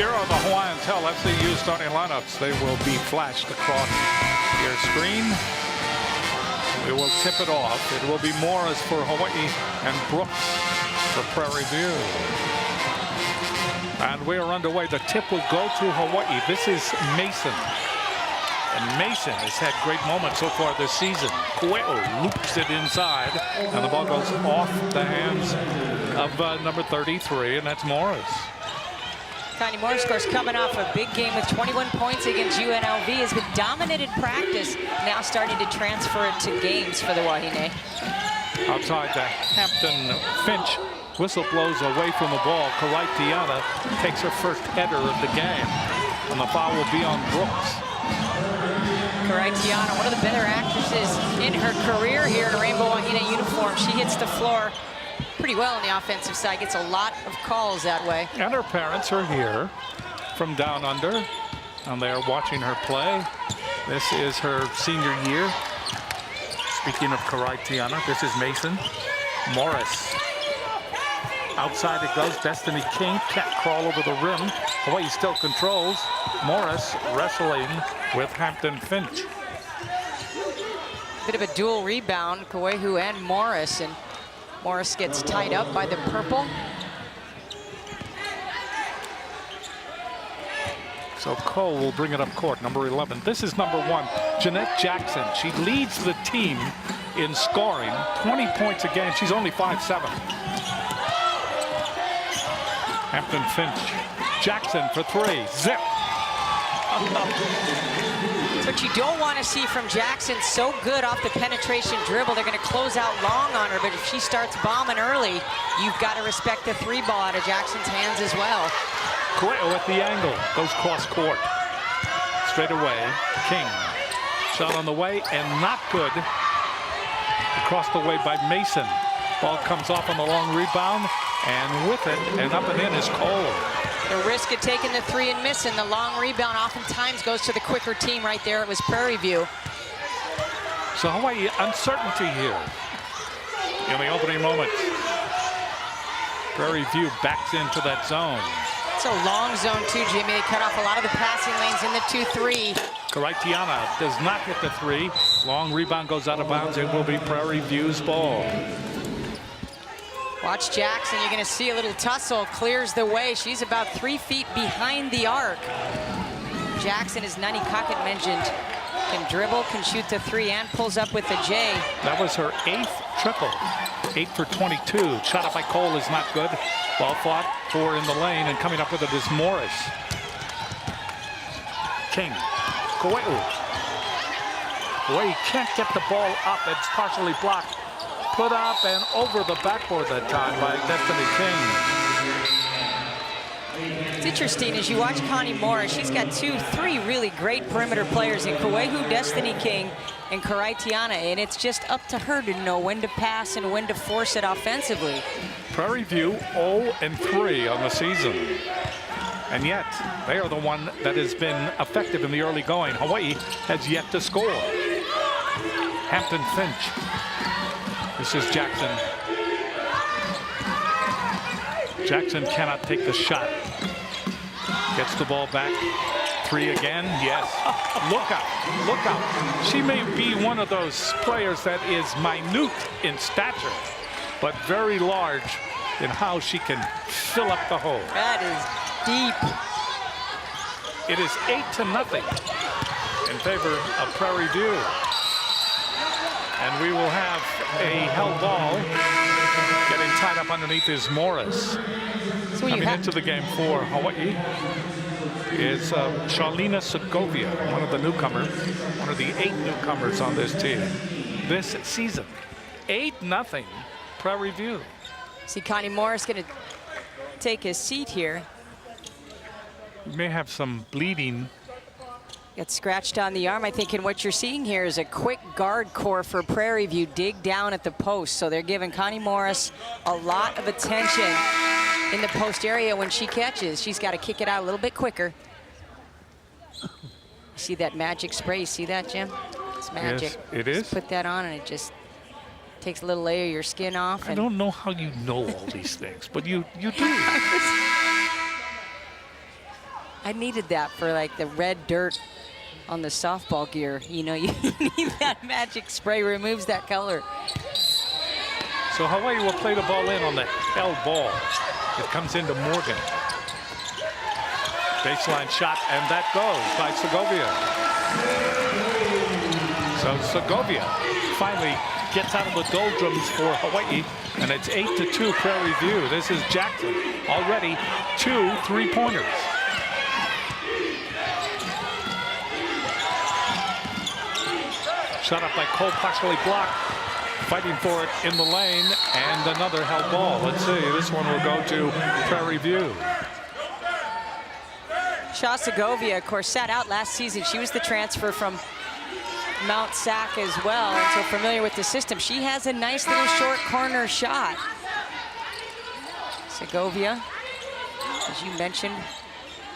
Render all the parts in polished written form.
Here are the Hawaiian Tell FCU starting lineups. They will be flashed across your screen. We will tip it off. It will be Morris for Hawaii and Brooks for Prairie View. And we are underway. The tip will go to Hawaii. This is Mason. And Mason has had great moments so far this season. Kue'o loops it inside, and the ball goes off the hands of number 33, and that's Morris. Connie Morris, of course, coming off a big game with 21 points against UNLV, has been dominated practice, now starting to transfer it to games for the Wahine. Outside the Hampton Finch whistle blows away from the ball. Karai Tiana takes her first header of the game, and the foul will be on Brooks. Karai Tiana, one of the better actresses in her career here in a Rainbow Wahine uniform. She hits the floor pretty well on the offensive side, gets a lot of calls that way. And her parents are here from down under, and they are watching her play. This is her senior year. Speaking of Karai Tiana, this is Mason. Morris. Outside it goes. Destiny King can't crawl over the rim. Hawaii still controls. Morris wrestling with Hampton Finch. Bit of a dual rebound, Kue'o and Morris, and Morris gets tied up by the purple. So Cole will bring it up court, number 11. This is number 1, Jeanette Jackson. She leads the team in scoring, 20 points a game. She's only 5'7". Hampton Finch. Jackson for 3. Zip. It's what you don't want to see from Jackson. So good off the penetration dribble. They're going to close out long on her, but if she starts bombing early, you've got to respect the 3 ball out of Jackson's hands as well. Kue'o at the angle, goes cross court. Straight away, King. Shot on the way and not good. Across the way by Mason. Ball comes off on the long rebound, and with it and up and in is Cole. The risk of taking the 3 and missing. The long rebound oftentimes goes to the quicker team right there. It was Prairie View. So Hawaii uncertainty here in the opening moments. Prairie View backs into that zone. It's a long zone too, Jimmy. They cut off a lot of the passing lanes in the 2-3. Karai Tiana does not hit the 3. Long rebound goes out of bounds. It will be Prairie View's ball. Watch Jackson. You're going to see a little tussle. Clears the way. She's about 3 feet behind the arc. Jackson, as Nani Cockett mentioned, can dribble, can shoot the 3, and pulls up with the J. That was her 8th triple. 8 for 22. Shot up by Cole is not good. Ball fought for in the lane, and coming up with it is Morris. King. Kue'o. Kue'o can't get the ball up. It's partially blocked. Put up and over the backboard that time by Destiny King. It's interesting as you watch Connie Morris. She's got 2-3 really great perimeter players in Kue'o, Destiny King, and Karai Tiana, and it's just up to her to know when to pass and when to force it offensively. Prairie View 0-3 on the season, and yet they are the one that has been effective in the early going. Hawaii has yet to score. Hampton Finch. This is Jackson. Jackson cannot take the shot. Gets the ball back. 3 again. Yes. Look out. Look out. She may be one of those players that is minute in stature, but very large in how she can fill up the hole. That is deep. It is 8-0 in favor of Prairie View. And we will have a held ball. Getting tied up underneath is Morris. So coming into the game for Hawaii is Charlena Segovia, one of the newcomers, one of the 8 newcomers on this team this season. 8-0 Prairie View. See Connie Morris going to take his seat here. You may have some bleeding. Gets scratched on the arm. I think in what you're seeing here is a quick guard core for Prairie View. Dig down at the post. So they're giving Connie Morris a lot of attention in the post area when she catches. She's got to kick it out a little bit quicker. See that magic spray? You see that, Jim? It's magic. Yes, it is. Just put that on and it just takes a little layer of your skin off. I don't know how you know all these things, but you do. I needed that for like the red dirt on the softball gear. You know, you need that magic spray, removes that color. So Hawaii will play the ball in on the held ball. It comes into Morgan. Baseline shot, and that goes by Segovia. So Segovia finally gets out of the doldrums for Hawaii, and it's 8-2 Prairie View. This is Jackson, already 2 3-pointers. Shot up by Cole, partially blocked. Fighting for it in the lane, and another held ball. Let's see, this one will go to Prairie View. Shaw Segovia, of course, sat out last season. She was the transfer from Mount Sac as well, and so familiar with the system. She has a nice little short corner shot. Segovia, as you mentioned,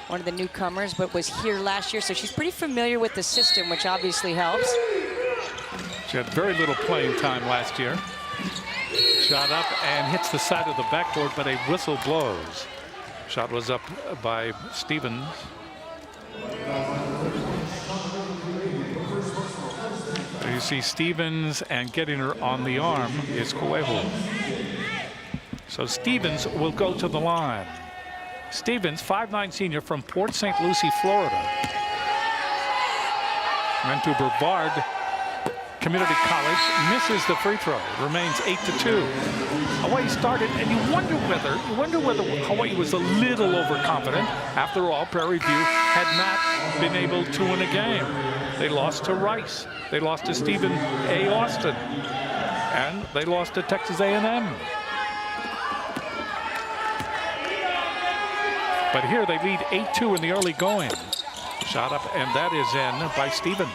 one of the newcomers, but was here last year, so she's pretty familiar with the system, which obviously helps. She had very little playing time last year. Shot up and hits the side of the backboard, but a whistle blows. Shot was up by Stevens. You see Stevens, and getting her on the arm is Coelho. So Stevens will go to the line. Stevens, 5'9" senior from Port St. Lucie, Florida. Went to Brevard Community College, misses the free throw. Remains 8-2. Hawaii started, and you wonder whether Hawaii was a little overconfident. After all, Prairie View had not been able to win a game. They lost to Rice. They lost to Stephen A. Austin. And they lost to Texas A&M. But here they lead 8-2 in the early going. Shot up, and that is in by Stevens.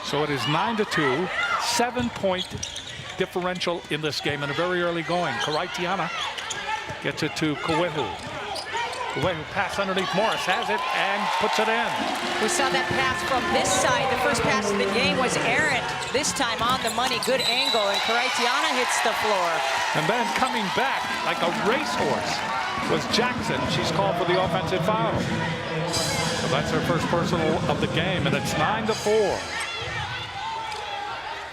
So it is 9-2, 7-point differential in this game in a very early going. Karaitiana gets it to Coelho. Coelho pass underneath Morris, has it, and puts it in. We saw that pass from this side. The first pass of the game was errant. This time on the money, good angle, and Karaitiana hits the floor. And then coming back like a racehorse was Jackson. She's called for the offensive foul. So that's her first personal of the game, and it's 9-4.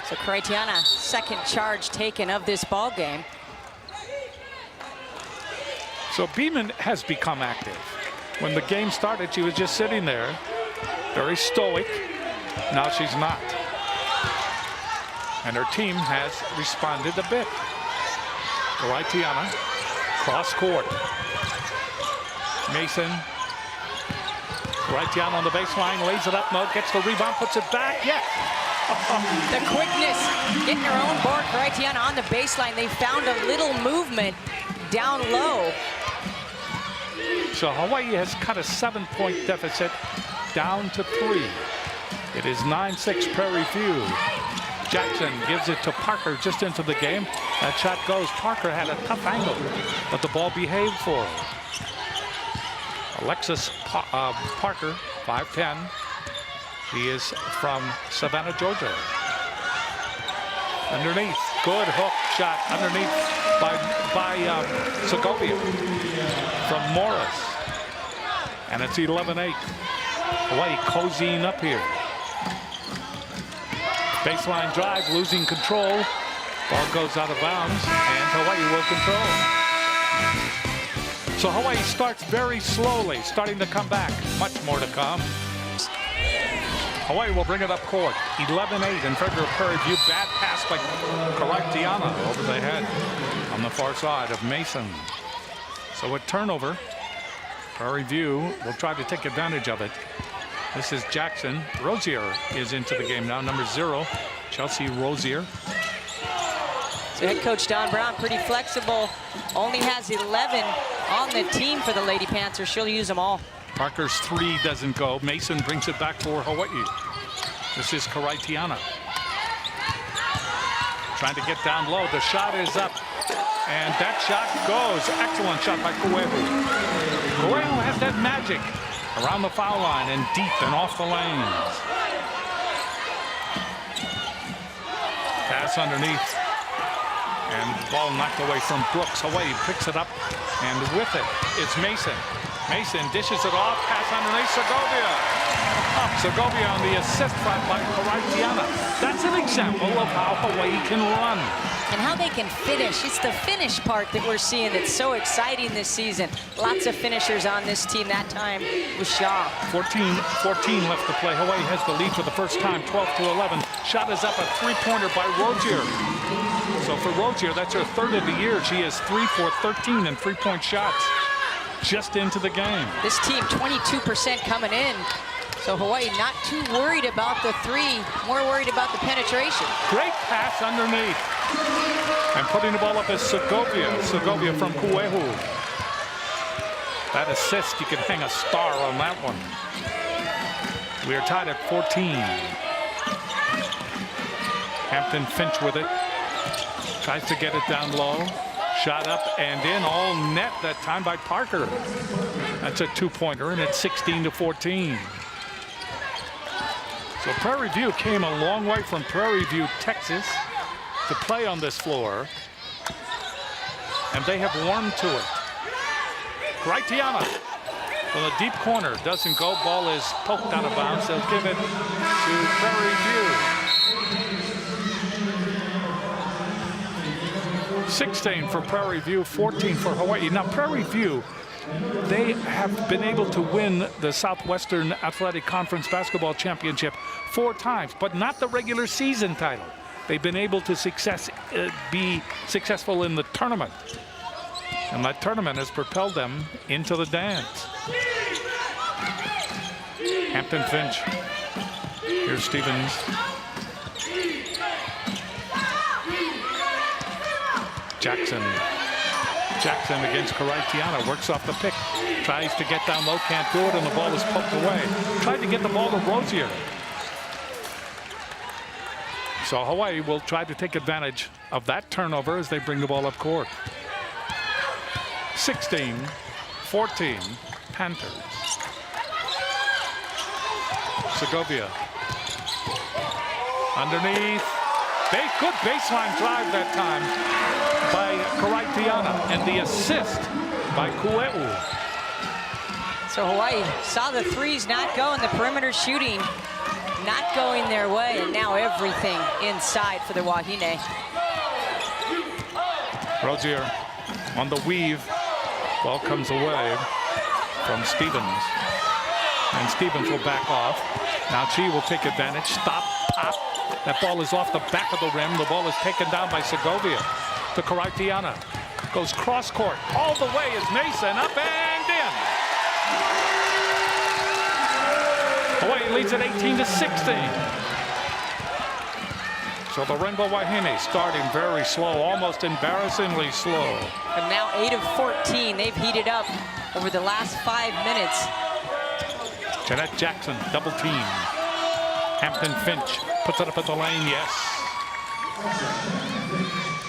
So Karaitiana, second charge taken of this ball game. So Beeman has become active. When the game started, she was just sitting there, very stoic. Now she's not. And her team has responded a bit. Karaitiana, cross court. Mason. Karaitiana on the baseline, lays it up, no, gets the rebound, puts it back, yes. The quickness, getting her own board. Karaitiana on the baseline. They found a little movement down low. So Hawaii has cut a 7-point deficit down to 3. It is 9-6 Prairie View. Jackson gives it to Parker just into the game. That shot goes. Parker had a tough angle, but the ball behaved for her. Alexis Parker, 5'10". She is from Savannah, Georgia. Underneath, good hook shot underneath by Segovia from Morris. And it's 11-8. Hawaii cozying up here. Baseline drive, losing control. Ball goes out of bounds, and Hawaii will control. So Hawaii starts very slowly, starting to come back. Much more to come. Hawaii will bring it up court. 11-8 in favor of Prairie View. Bad pass by Karaitiana over the head on the far side of Mason. So a turnover. Prairie View will try to take advantage of it. This is Jackson. Rozier is into the game now, number 0, Chelsea Rozier. So head coach Don Brown, pretty flexible. Only has 11 on the team for the Lady Panthers. She'll use them all. Parker's 3 doesn't go. Mason brings it back for Hawaii. This is Karaitiana. Trying to get down low. The shot is up. And that shot goes. Excellent shot by Coelho. Coelho has that magic around the foul line and deep and off the lanes. Pass underneath. And ball knocked away from Brooks. Hawaii picks it up. And with it, it's Mason. Mason dishes it off, pass underneath Segovia. Segovia on the assist front by Karaitiana. That's an example of how Hawaii can run. And how they can finish. It's the finish part that we're seeing that's so exciting this season. Lots of finishers on this team. That time was Shaw. 14 left to play. Hawaii has the lead for the first time, 12-11. Shot is up, a three-pointer by Rozier. So for Rozier, that's her third of the year. She is 3 for 13 in three-point shots just into the game. This team, 22% coming in. So Hawaii not too worried about the three, more worried about the penetration. Great pass underneath. And putting the ball up is Segovia. Segovia from Kuehu. That assist, you can hang a star on that one. We are tied at 14. Hampton Finch with it. Tries to get it down low. Shot up and in, all net that time by Parker. That's a two-pointer, and it's 16-14. So Prairie View came a long way from Prairie View, Texas, to play on this floor, and they have warmed to it. Karaitiana from the deep corner doesn't go. Ball is poked out of bounds. They'll give it to Prairie View. 16 for Prairie View, 14 for Hawaii. Now Prairie View, they have been able to win the Southwestern Athletic Conference Basketball Championship 4 times, but not the regular season title. They've been able to be successful in the tournament. And that tournament has propelled them into the dance. Hampton Finch. Here's Stevens. Jackson against Karaitiana, works off the pick, tries to get down low, can't do it, and the ball is poked away. Tried to get the ball to Rozier. So Hawaii will try to take advantage of that turnover as they bring the ball up court. 16-14 Panthers. Segovia. Underneath. Good baseline drive that time by Karaitiana, and the assist by Kue'u. So Hawaii saw the threes not go, and the perimeter shooting not going their way, and now everything inside for the Wahine. Rozier on the weave. Ball comes away from Stevens. And Stevens will back off. Now Chi will take advantage. Stop, pop. That ball is off the back of the rim. The ball is taken down by Segovia to Karaitiana. Goes cross court. All the way is Mason, up and in. Hawaii leads at 18-16. So the Rainbow Wahine starting very slow, almost embarrassingly slow. And now 8 of 14. They've heated up over the last 5 minutes. Jeanette Jackson, double team. Hampton Finch puts it up at the lane, yes.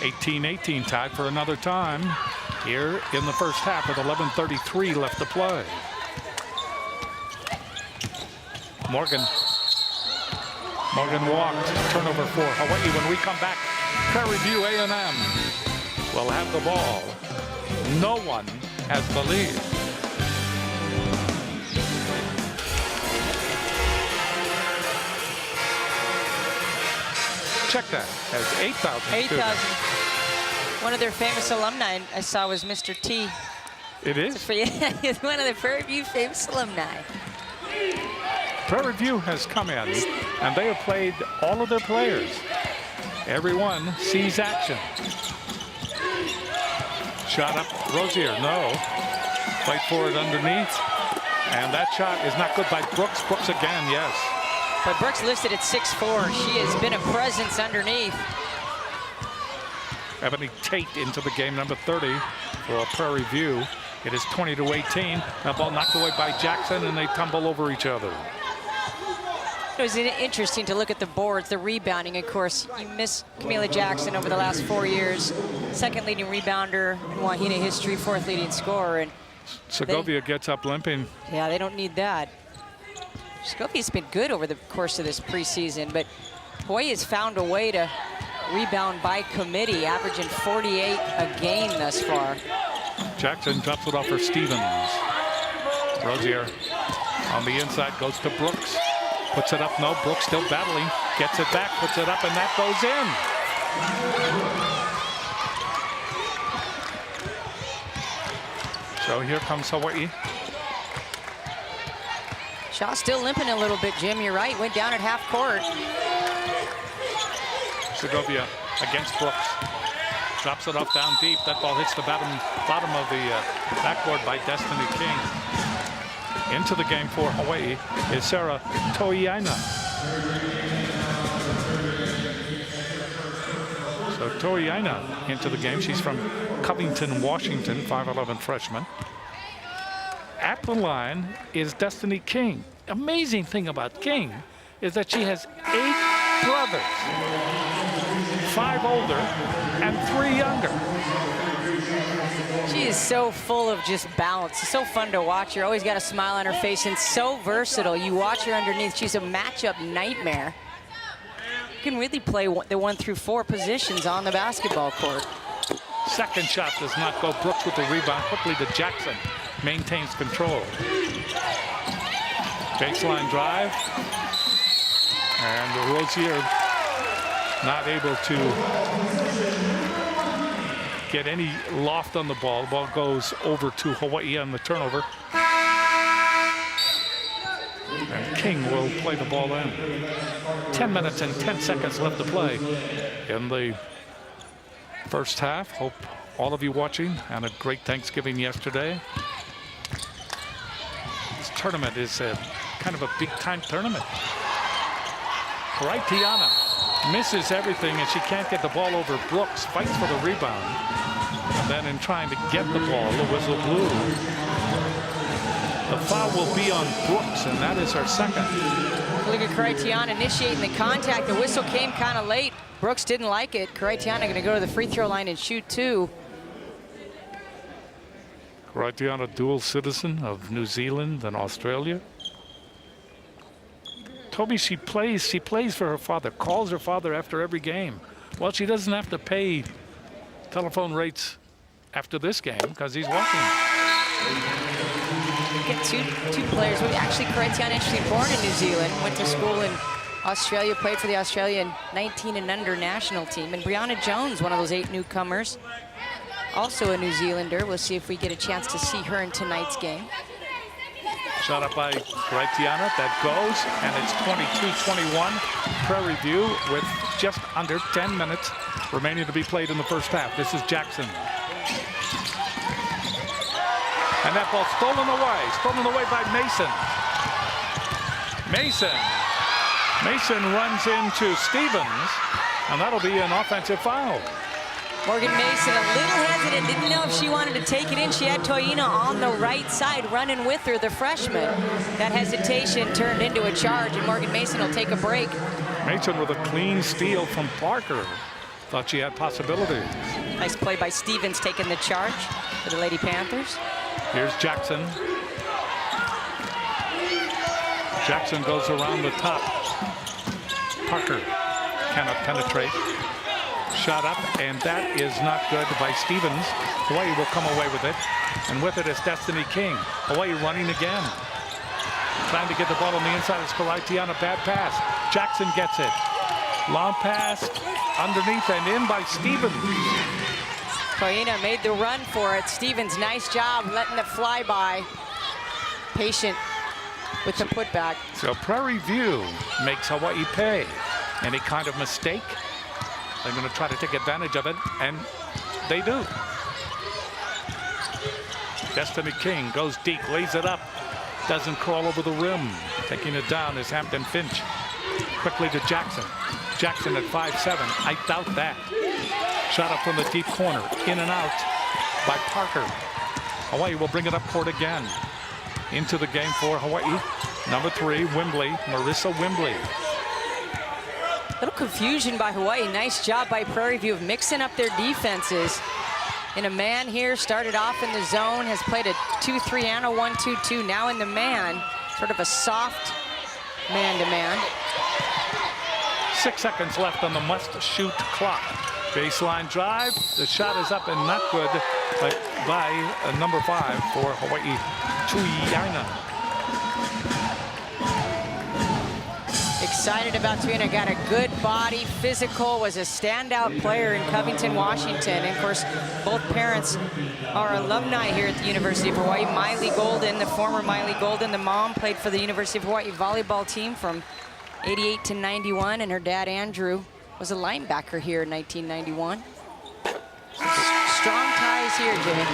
18-18, tied for another time here in the first half with 11:33 left to play. Morgan walked, turnover for Hawaii. When we come back, Prairie View A&M will have the ball. No one has the lead. Check that, has 8,000 8,000. One of their famous alumni I saw was Mr. T. It is? He's one of the Prairie View famous alumni. Prairie View has come in, and they have played all of their players. Everyone sees action. Shot up, Rozier, no. Fight for it underneath. And that shot is not good by Brooks. Brooks again, yes. But Brooks listed at 6'4". She has been a presence underneath. Ebony Tate into the game, number 30 for Prairie View. It is 20-18. That ball knocked away by Jackson, and they tumble over each other. It was interesting to look at the boards, the rebounding. Of course, you miss Camila Jackson over the last 4 years. Second leading rebounder in Wahine history, 4th leading scorer. And Segovia gets up limping. Yeah, they don't need that. Segovia's been good over the course of this preseason, but Hawaii has found a way to rebound by committee, averaging 48 a game thus far. Jackson drops it off for Stevens. Rozier on the inside, goes to Brooks. Puts it up, no, Brooks still battling. Gets it back, puts it up, and that goes in. So here comes Hawaii. Shaw still limping a little bit, Jim. You're right. Went down at half court. Segovia against Brooks. Drops it off down deep. That ball hits the bottom of the backboard by Destiny King. Into the game for Hawaii is Sarah Toiaina. So Toiaina into the game. She's from Covington, Washington, 5'11" freshman. At the line is Destiny King. Amazing thing about King is that she has 8 brothers, 5 older and 3 younger. She is so full of just balance. It's so fun to watch her. Always got a smile on her face and so versatile. You watch her underneath. She's a matchup nightmare. You can really play the 1 through 4 positions on the basketball court. Second shot does not go. Brooks with the rebound. Quickly to Jackson. Maintains control. Baseline drive. And Rozier not able to get any loft on the ball. The ball goes over to Hawaii on the turnover. And King will play the ball in. 10 minutes and 10 seconds left to play in the first half. Hope all of you watching had a great Thanksgiving yesterday. This tournament is kind of a big-time tournament. Tiana misses everything, and she can't get the ball over Brooks. Fights for the rebound. And then in trying to get the ball, the whistle blew. The foul will be on Brooks, and that is her second. Look at Tiana initiating the contact. The whistle came kind of late. Brooks didn't like it. Tiana going to go to the free throw line and shoot 2. Tiana, dual citizen of New Zealand and Australia. Toby, she plays for her father, calls her father after every game. Well, she doesn't have to pay telephone rates after this game because he's watching. Get two players. Actually, Tiana, actually born in New Zealand, went to school in Australia, played for the Australian 19 and under national team. And Brianna Jones, one of those 8 newcomers, also a New Zealander. We'll see if we get a chance to see her in tonight's game. Shot up by Tiana, that goes, and it's 22-21. Prairie View with just under 10 minutes remaining to be played in the first half. This is Jackson. And that ball stolen away by Mason. Mason runs into Stevens, and that'll be an offensive foul. Morgan Mason a little hesitant, didn't know if she wanted to take it in. She had Toiaina on the right side running with her, the freshman. That hesitation turned into a charge, and Morgan Mason will take a break. Mason with a clean steal from Parker. Thought she had possibilities. Nice play by Stevens taking the charge for the Lady Panthers. Here's Jackson. Jackson goes around the top. Parker cannot penetrate. Shot up, and that is not good by Stevens. Hawaii will come away with it, and with it is Destiny King. Hawaii running again. Trying to get the ball on the inside is Tiana. Bad pass. Jackson gets it. Long pass underneath and in by Stevens. Toiaina made the run for it. Stevens, nice job letting it fly by. Patient with the putback. So Prairie View makes Hawaii pay. Any kind of mistake, they're going to try to take advantage of it, and they do. Destiny King goes deep, lays it up, doesn't crawl over the rim. Taking it down is Hampton Finch. Quickly to Jackson. Jackson at 5'7". I doubt that. Shot up from the deep corner, in and out by Parker. Hawaii will bring it up court again. Into the game for Hawaii. Number 3, Wembley, Marissa Wembley. Little confusion by Hawaii. Nice job by Prairie View of mixing up their defenses. In a man here, started off in the zone, has played a 2-3 and a 1-2-2. Now in the man, sort of a soft man-to-man. 6 seconds left on the must-shoot clock. Baseline drive. The shot is up and not good. by number 5 for Hawaii, Tuiaina. Excited about Tuiaina. Got a good body, physical, was a standout player in Covington, Washington. And of course, both parents are alumni here at the University of Hawaii. Miley Golden, the former Miley Golden, the mom played for the University of Hawaii volleyball team from 88 to 91, and her dad, Andrew, was a linebacker here in 1991. Strong ties here, Jimmy.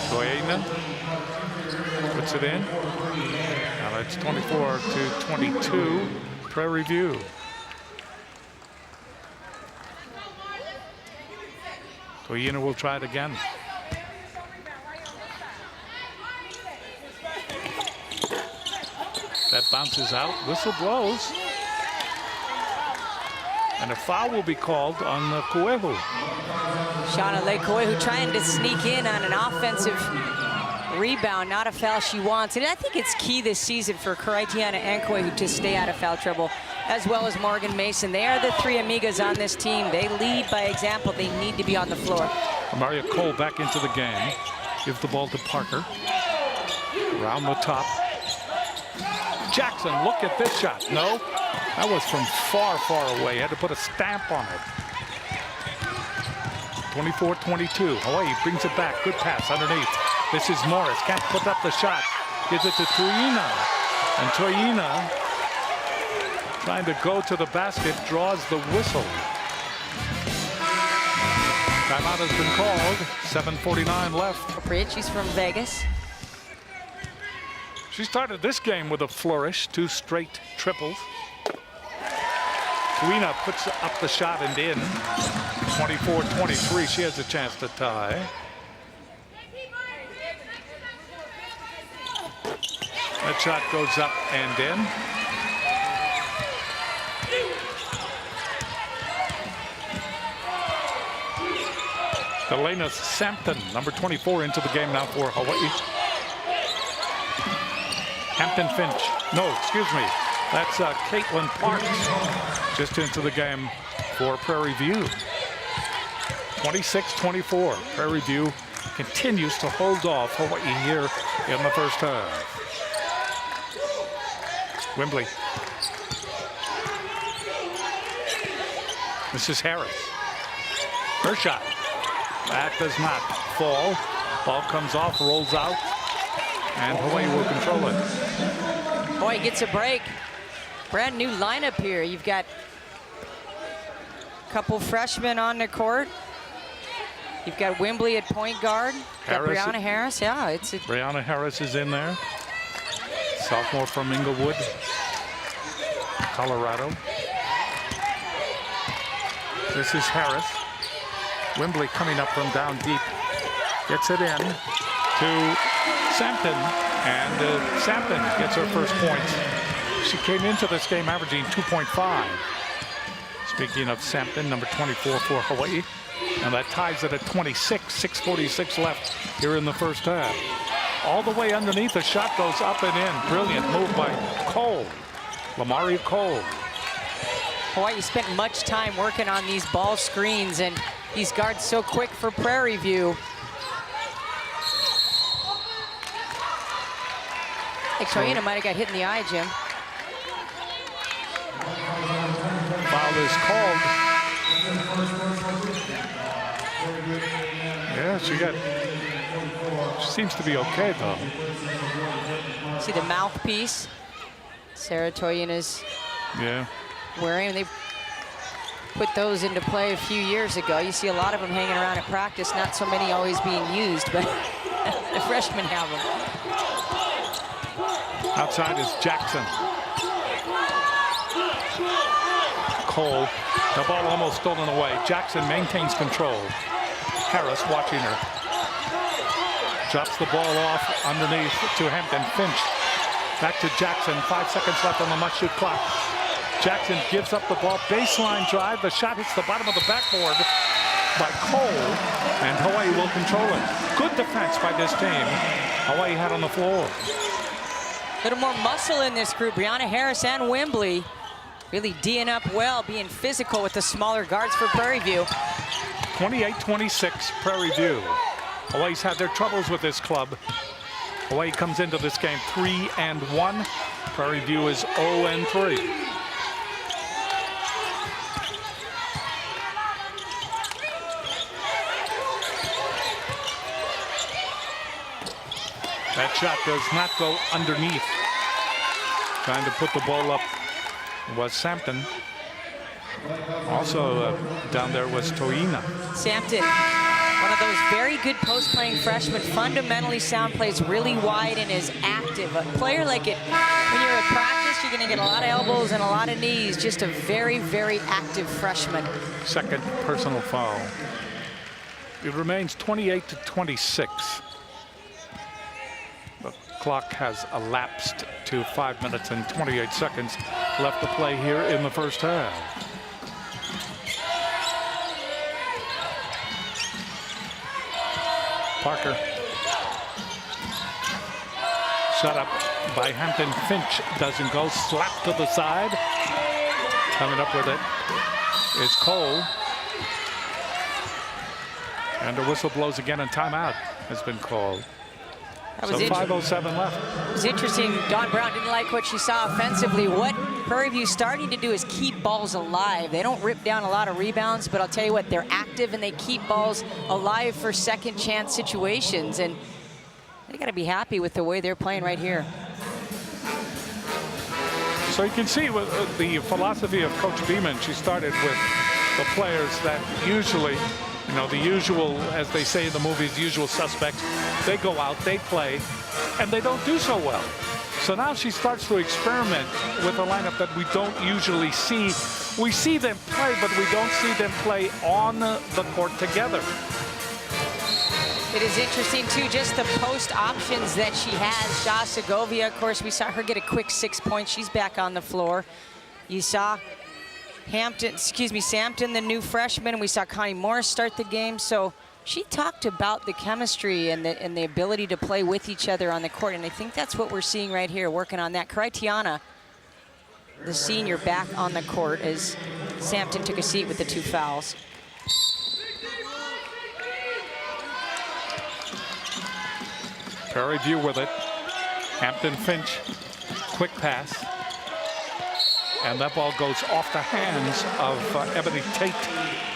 Tuiaina puts it in. Now it's 24 to 22, Prairie View. Tuiaina will try it again. That bounces out, whistle blows. And a foul will be called on the Kuehu. Shauna Kuehu trying to sneak in on an offensive rebound, not a foul she wants. And I think it's key this season for Karaitiana and Kuehu to stay out of foul trouble, as well as Morgan Mason. They are the 3 amigas on this team. They lead by example. They need to be on the floor. Maria Cole back into the game. Give the ball to Parker. Around the top. Jackson, look at this shot. No, that was from far, far away. Had to put a stamp on it. 24-22. Hawaii brings it back. Good pass underneath. This is Morris. Can't put up the shot. Gives it to Tuiaina. And Tuiaina, trying to go to the basket, draws the whistle. Timeout has been called. 7:49 left. She's from Vegas. She started this game with a flourish, 2 straight triples. Tuiaina puts up the shot and in. 24-23, she has a chance to tie. That shot goes up and in. Elena Sampton, number 24, into the game now for Hawaii. Hampton Finch. No, excuse me. That's Caitlin Parks just into the game for Prairie View. 26-24. Prairie View continues to hold off Hawaii here in the first half. Wembley. This is Harris. Her shot. That does not fall. Ball comes off, rolls out, and Hawaii will control it. Hawaii gets a break. Brand new lineup here. You've got a couple freshmen on the court. You've got Wembley at point guard. Got Brianna Harris. Yeah, it's Brianna Harris is in there. Sophomore from Inglewood, Colorado. This is Harris. Wembley coming up from down deep. Gets it in to Sampton, and Sampton gets her first points. She came into this game averaging 2.5. Speaking of Sampton, number 24 for Hawaii, and that ties it at 26. 6:46 left here in the first half. All the way underneath, the shot goes up and in. Brilliant move by Cole, Lamaria Cole. Hawaii spent much time working on these ball screens, and these guards so quick for Prairie View. Tuiaina might have got hit in the eye, Jim. Foul is called. Yeah, she seems to be okay, though. See the mouthpiece Sarah Tuiaina's wearing. They put those into play a few years ago. You see a lot of them hanging around at practice, not so many always being used, but the freshmen have them. Outside is Jackson. Cole, the ball almost stolen away. Jackson maintains control. Harris watching her. Drops the ball off underneath to Hampton Finch. Back to Jackson, 5 seconds left on the must-shoot clock. Jackson gives up the ball, baseline drive. The shot hits the bottom of the backboard by Cole, and Hawaii will control it. Good defense by this team. Hawaii had on the floor. A little more muscle in this group. Brianna Harris and Wembley really D'ing up well, being physical with the smaller guards for Prairie View. 28-26, Prairie View. Hawaii's had their troubles with this club. Hawaii comes into this game 3-1. Prairie View is 0-3. That shot does not go underneath. Trying to put the ball up was Sampton. Also down there was Toina. Sampton, one of those very good post-playing freshmen, fundamentally sound, plays really wide and is active. A player like it, when you're at practice, you're going to get a lot of elbows and a lot of knees. Just a very, very active freshman. Second personal foul. It remains 28-26. The clock has elapsed to 5 minutes and 28 seconds left to play here in the first half. Parker. Set up by Hampton. Finch doesn't go. Slap to the side. Coming up with it is Cole. And the whistle blows again, and timeout has been called. That was so 5:07 left. It was interesting. Dawn Brown didn't like what she saw offensively. What Prairie View's starting to do is keep balls alive. They don't rip down a lot of rebounds, but I'll tell you what, they're active and they keep balls alive for second chance situations. And they got to be happy with the way they're playing right here. So you can see with the philosophy of Coach Beeman, she started with the players that usually, you know, the usual, as they say in the movies, usual suspects. They go out, they play, and they don't do so well. So now she starts to experiment with a lineup that we don't usually see. We see them play, but we don't see them play on the court together. It is interesting, too, just the post options that she has. Shaw Segovia, of course, we saw her get a quick 6 points. She's back on the floor. You saw Sampton, the new freshman, and we saw Connie Morris start the game. So she talked about the chemistry and the ability to play with each other on the court, and I think that's what we're seeing right here, working on that. Tiana, the senior, back on the court as Sampton took a seat with the 2 fouls. Prairie View with it. Hampton Finch, quick pass. And that ball goes off the hands of Ebony Tate,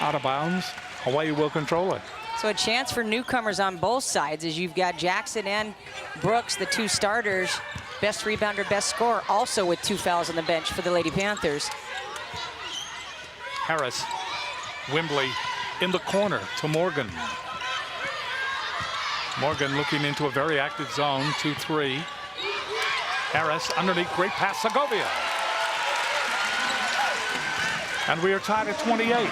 out of bounds. Hawaii will control it. So a chance for newcomers on both sides, as you've got Jackson and Brooks, the 2 starters, best rebounder, best scorer, also with 2 fouls on the bench for the Lady Panthers. Harris, Wembley in the corner to Morgan. Morgan looking into a very active zone, 2-3. Harris underneath, great pass, Segovia. And we are tied at 28.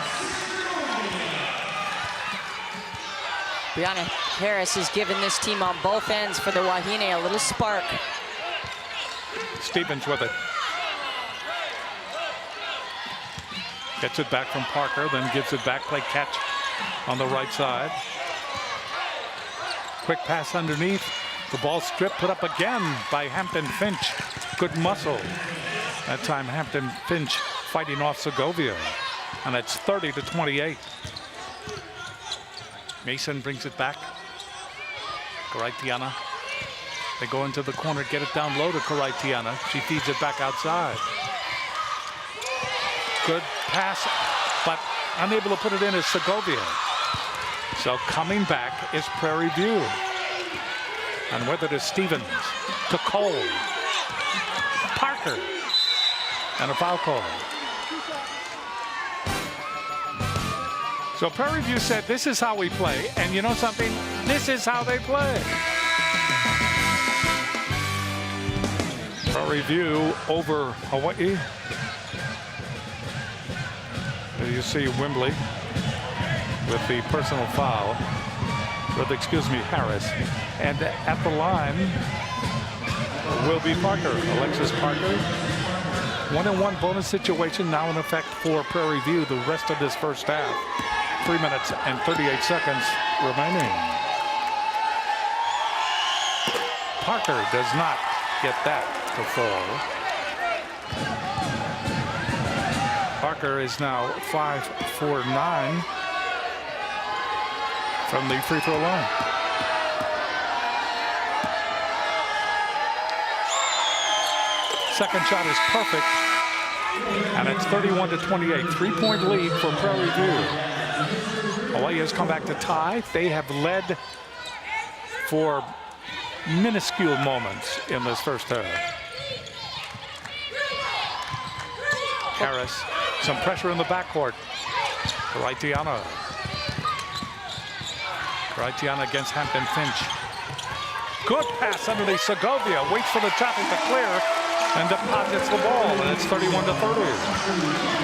Brianna Harris has given this team on both ends for the Wahine a little spark. Stevens with it. Gets it back from Parker, then gives it back, play catch on the right side. Quick pass underneath. The ball stripped, put up again by Hampton Finch. Good muscle. That time Hampton Finch fighting off Segovia. And it's 30-28. Mason brings it back. Tiana. They go into the corner, get it down low to Tiana. She feeds it back outside. Good pass, but unable to put it in is Segovia. So coming back is Prairie View. And with it is Stevens to Cole. Parker. And a foul call. So Prairie View said, this is how we play. And you know something? This is how they play. Prairie View over Hawaii. There you see Wembley with the personal foul. With, Harris. And at the line will be Parker. Alexis Parker. 1-on-1 bonus situation now in effect for Prairie View the rest of this first half. 3 minutes and 38 seconds remaining. Parker does not get that to fall. Parker is now 5 for 9. from the free throw line. Second shot is perfect, and it's 31-28. 3-point lead for Prairie View. Hawaii has come back to tie. They have led for minuscule moments in this first half. Harris, some pressure in the backcourt. Karaitiana. Karaitiana against Hampton Finch. Good pass underneath Segovia. Waits for the traffic to clear and deposits the ball, and it's 31-30.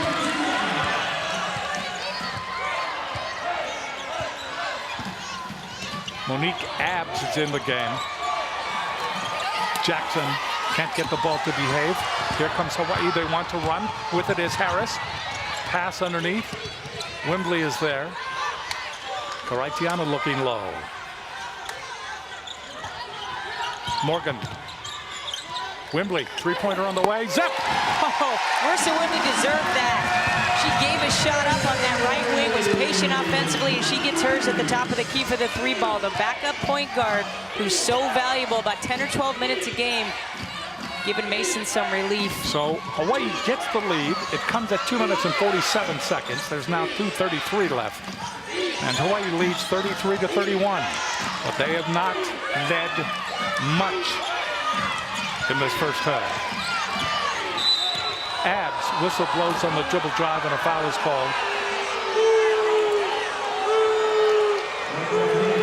Monique Abbs is in the game. Jackson can't get the ball to behave. Here comes Hawaii. They want to run. With it is Harris. Pass underneath. Wembley is there. Karaitiana looking low. Morgan. Wembley, three-pointer on the way. Zip! Oh, Marissa Wembley deserved that. She gave a shot up on that right wing, was patient offensively, and she gets hers at the top of the key for the three ball. The backup point guard, who's so valuable, about 10 or 12 minutes a game, giving Mason some relief. So Hawaii gets the lead. It comes at 2 minutes and 47 seconds. There's now 2:33 left. And Hawaii leads 33-31. But they have not led much in this first half. Abbs whistle blows on the dribble drive, and a foul is called.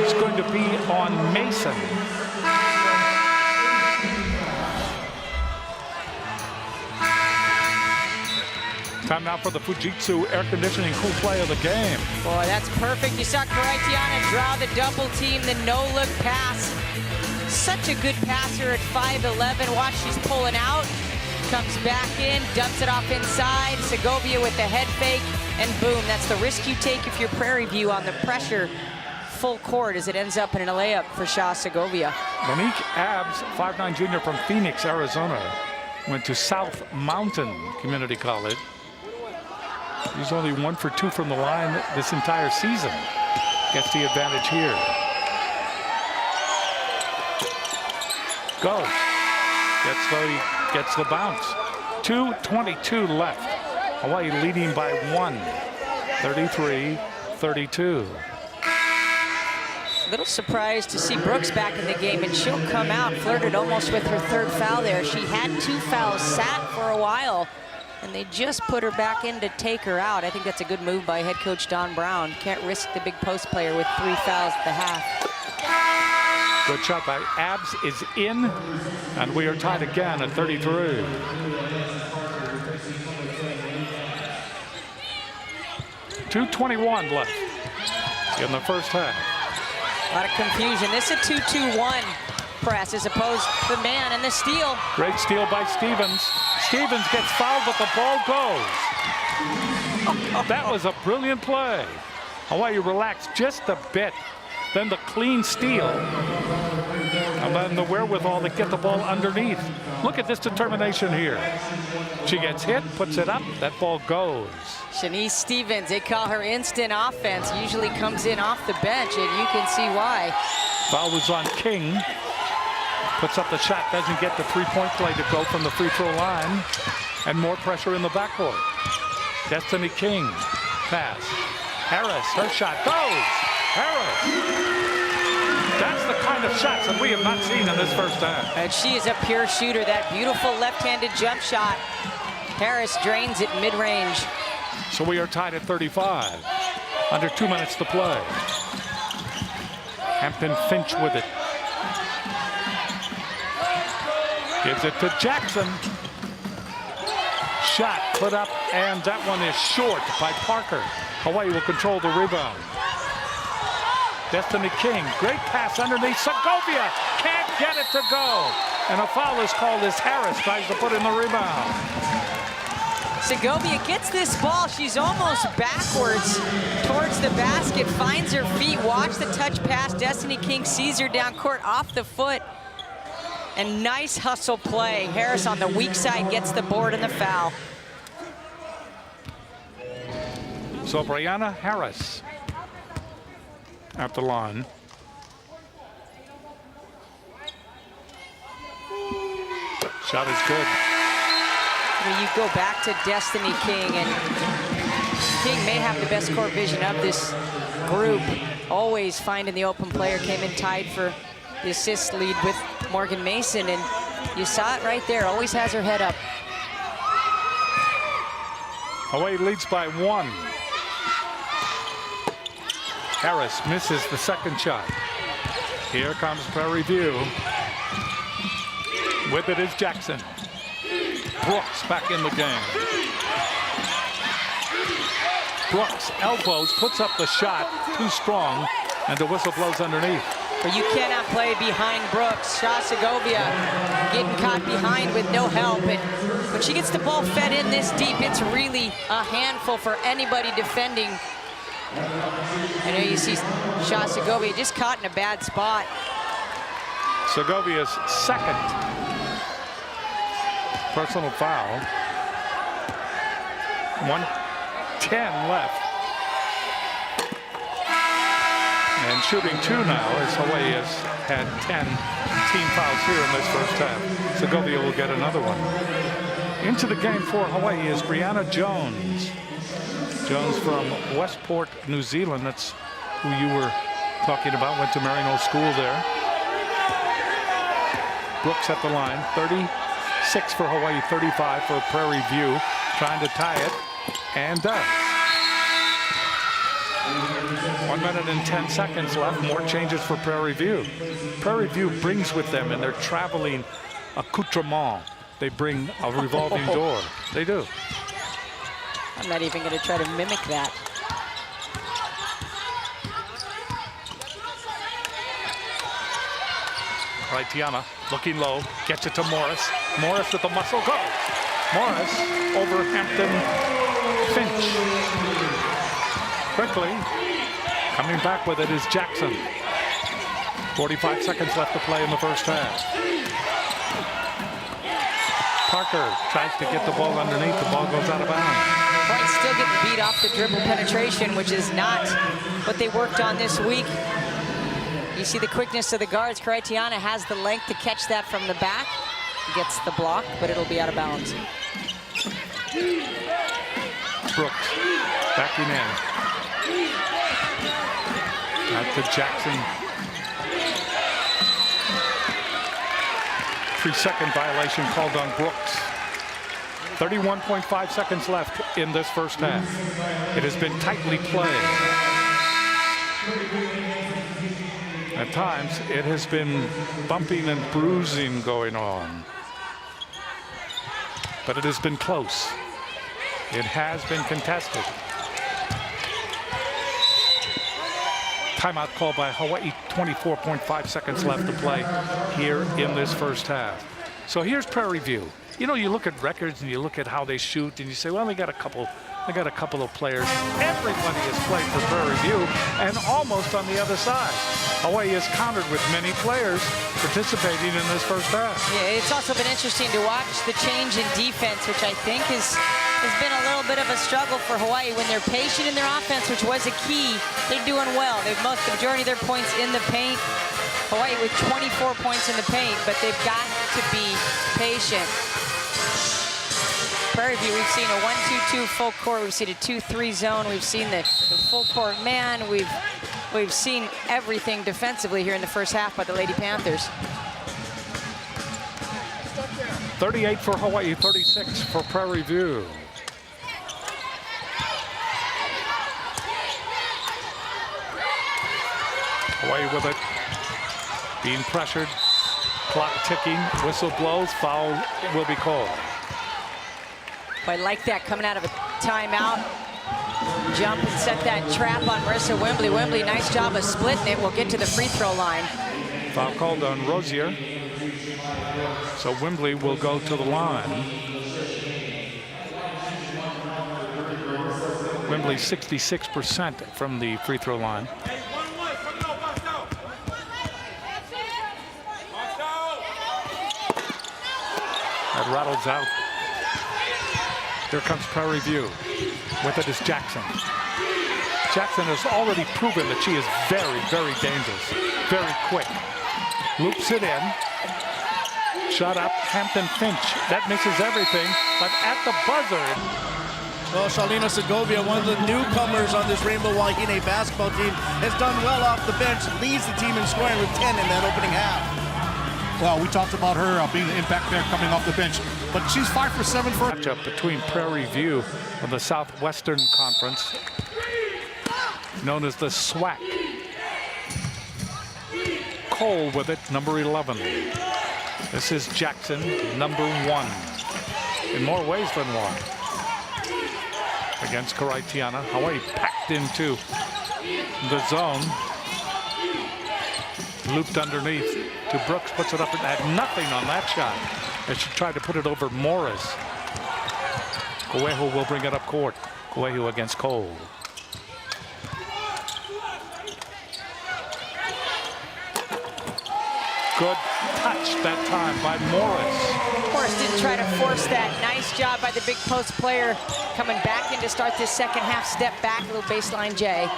It's going to be on Mason. Time now for the Fujitsu air conditioning cool play of the game. Boy, that's perfect. You saw Karaitiana draw the double team, the no-look pass. Such a good passer at 5'11". Watch, she's pulling out. Comes back in, dumps it off inside. Segovia with the head fake, and boom. That's the risk you take if you're Prairie View on the pressure full court as it ends up in a layup for Shaw Segovia. Monique Abbs, 5'9" junior from Phoenix, Arizona, went to South Mountain Community College. He's only 1 for 2 from the line this entire season. Gets the advantage here. Goes. Gets the bounce. 2:22 left. Hawaii leading by 1. 33-32. A little surprised to see Brooks back in the game, and she'll come out. Flirted almost with her third foul there. She had 2 fouls, sat for a while, and they just put her back in to take her out. I think that's a good move by head coach Don Brown. Can't risk the big post player with 3 fouls at the half. Good shot by Abbs is in, and we are tied again at 33. .221 left in the first half. A lot of confusion. This is a 2-2-1 press as opposed to the man and the steal. Great steal by Stevens. Stevens gets fouled, but the ball goes. That was a brilliant play. Hawaii relaxed just a bit. Then the clean steal. And then the wherewithal to get the ball underneath. Look at this determination here. She gets hit, puts it up, that ball goes. Shanice Stevens, they call her instant offense. Usually comes in off the bench, and you can see why. Foul was on King. Puts up the shot, doesn't get the three-point play to go from the free throw line. And more pressure in the backcourt. Destiny King, pass. Harris, her shot goes. Harris. That's the kind of shots that we have not seen in this first half. And she is a pure shooter. That beautiful left-handed jump shot. Harris drains it mid-range. So we are tied at 35. Under 2 minutes to play. Hampton Finch with it. Gives it to Jackson. Shot put up, and that one is short by Parker. Hawaii will control the rebound. Destiny King, great pass underneath. Segovia can't get it to go. And a foul is called as Harris tries to put in the rebound. Segovia gets this ball. She's almost backwards towards the basket, finds her feet. Watch the touch pass. Destiny King sees her down court off the foot. And nice hustle play. Harris on the weak side gets the board and the foul. So Brianna Harris at the line. Shot is good. You go back to Destiny King, and King may have the best court vision of this group. Always finding the open player. Came in tied for the assist lead with Morgan Mason, and you saw it right there. Always has her head up. Hawaii leads by 1. Harris misses the second shot. Here comes Prairie View. With it is Jackson. Brooks back in the game. Brooks elbows, puts up the shot, too strong, and the whistle blows underneath. But you cannot play behind Brooks. Shah Segovia getting caught behind with no help. And when she gets the ball fed in this deep, it's really a handful for anybody defending. I know you see Shah Segovia just caught in a bad spot. Segovia's second personal foul. 1:10 left. And shooting 2 now, as Hawaii has had 10 team fouls here in this first half. Segovia will get another one. Into the game for Hawaii is Brianna Jones. Jones from Westport, New Zealand. That's who you were talking about. Went to Marino School there. Brooks at the line. 36 for Hawaii, 35 for Prairie View. Trying to tie it, and does. 1 minute and 10 seconds left. More changes for Prairie View. Prairie View brings with them, and they're traveling accoutrement. They bring a revolving door. They do. I'm not even going to try to mimic that. Right, Tiana looking low, gets it to Morris. Morris with the muscle, goes. Morris over Hampton Finch. Quickly, coming back with it is Jackson. 45 seconds left to play in the first half. Parker tries to get the ball underneath. The ball goes out of bounds. Point still getting beat off the dribble penetration, which is not what they worked on this week. You see the quickness of the guards. Tiana has the length to catch that from the back. Gets the block, but it'll be out of bounds. Brooks backing in. Out to Jackson. 3-second violation called on Brooks. 31.5 seconds left in this first half. It has been tightly played. At times, it has been bumping and bruising going on. But it has been close. It has been contested. Timeout called by Hawaii, 24.5 seconds left to play here in this first half. So here's Prairie View. You know, you look at records and you look at how they shoot and you say, well, they got a couple of players. Everybody has played for Prairie View and almost on the other side. Hawaii has countered with many players participating in this first half. Yeah, it's also been interesting to watch the change in defense, which I think has been a little bit of a struggle for Hawaii. When they're patient in their offense, which was a key, they're doing well. They've the majority of their points in the paint. Hawaii with 24 points in the paint, but they've got to be patient. Prairie View, we've seen a 1-2-2 full court. We've seen a 2-3 zone. We've seen the full court man. We've seen everything defensively here in the first half by the Lady Panthers. 38 for Hawaii, 36 for Prairie View. Hawaii with it, being pressured, clock ticking, whistle blows, foul will be called. I like that coming out of a timeout. Jump and set that trap on Marissa Wembley. Wembley, nice job of splitting it. We'll get to the free throw line. Foul called on Rozier. So Wembley will go to the line. Wembley 66% from the free throw line. That rattles out. Here comes Prairie View. With it is Jackson. Jackson has already proven that she is very, very dangerous, very quick. Loops it in. Shot up, Hampton Finch. That misses everything, but at the buzzer. Well, Shalina Segovia, one of the newcomers on this Rainbow Wahine basketball team, has done well off the bench, leads the team in scoring with 10 in that opening half. Well, we talked about her being the impact there coming off the bench, but she's 5 for 7 for matchup between Prairie View of the Southwestern Conference, known as the SWAC. Cole with it, number 11. This is Jackson, number 1. In more ways than one. Against Karaitiana. Hawaii packed into the zone. Looped underneath to Brooks, puts it up and had nothing on that shot as she tried to put it over Morris. Kuehu will bring it up court. Kuehu against Cole. Good touch that time by Morris. Morris didn't try to force that. Nice job by the big post player coming back in to start this second half. Step back, a little baseline J.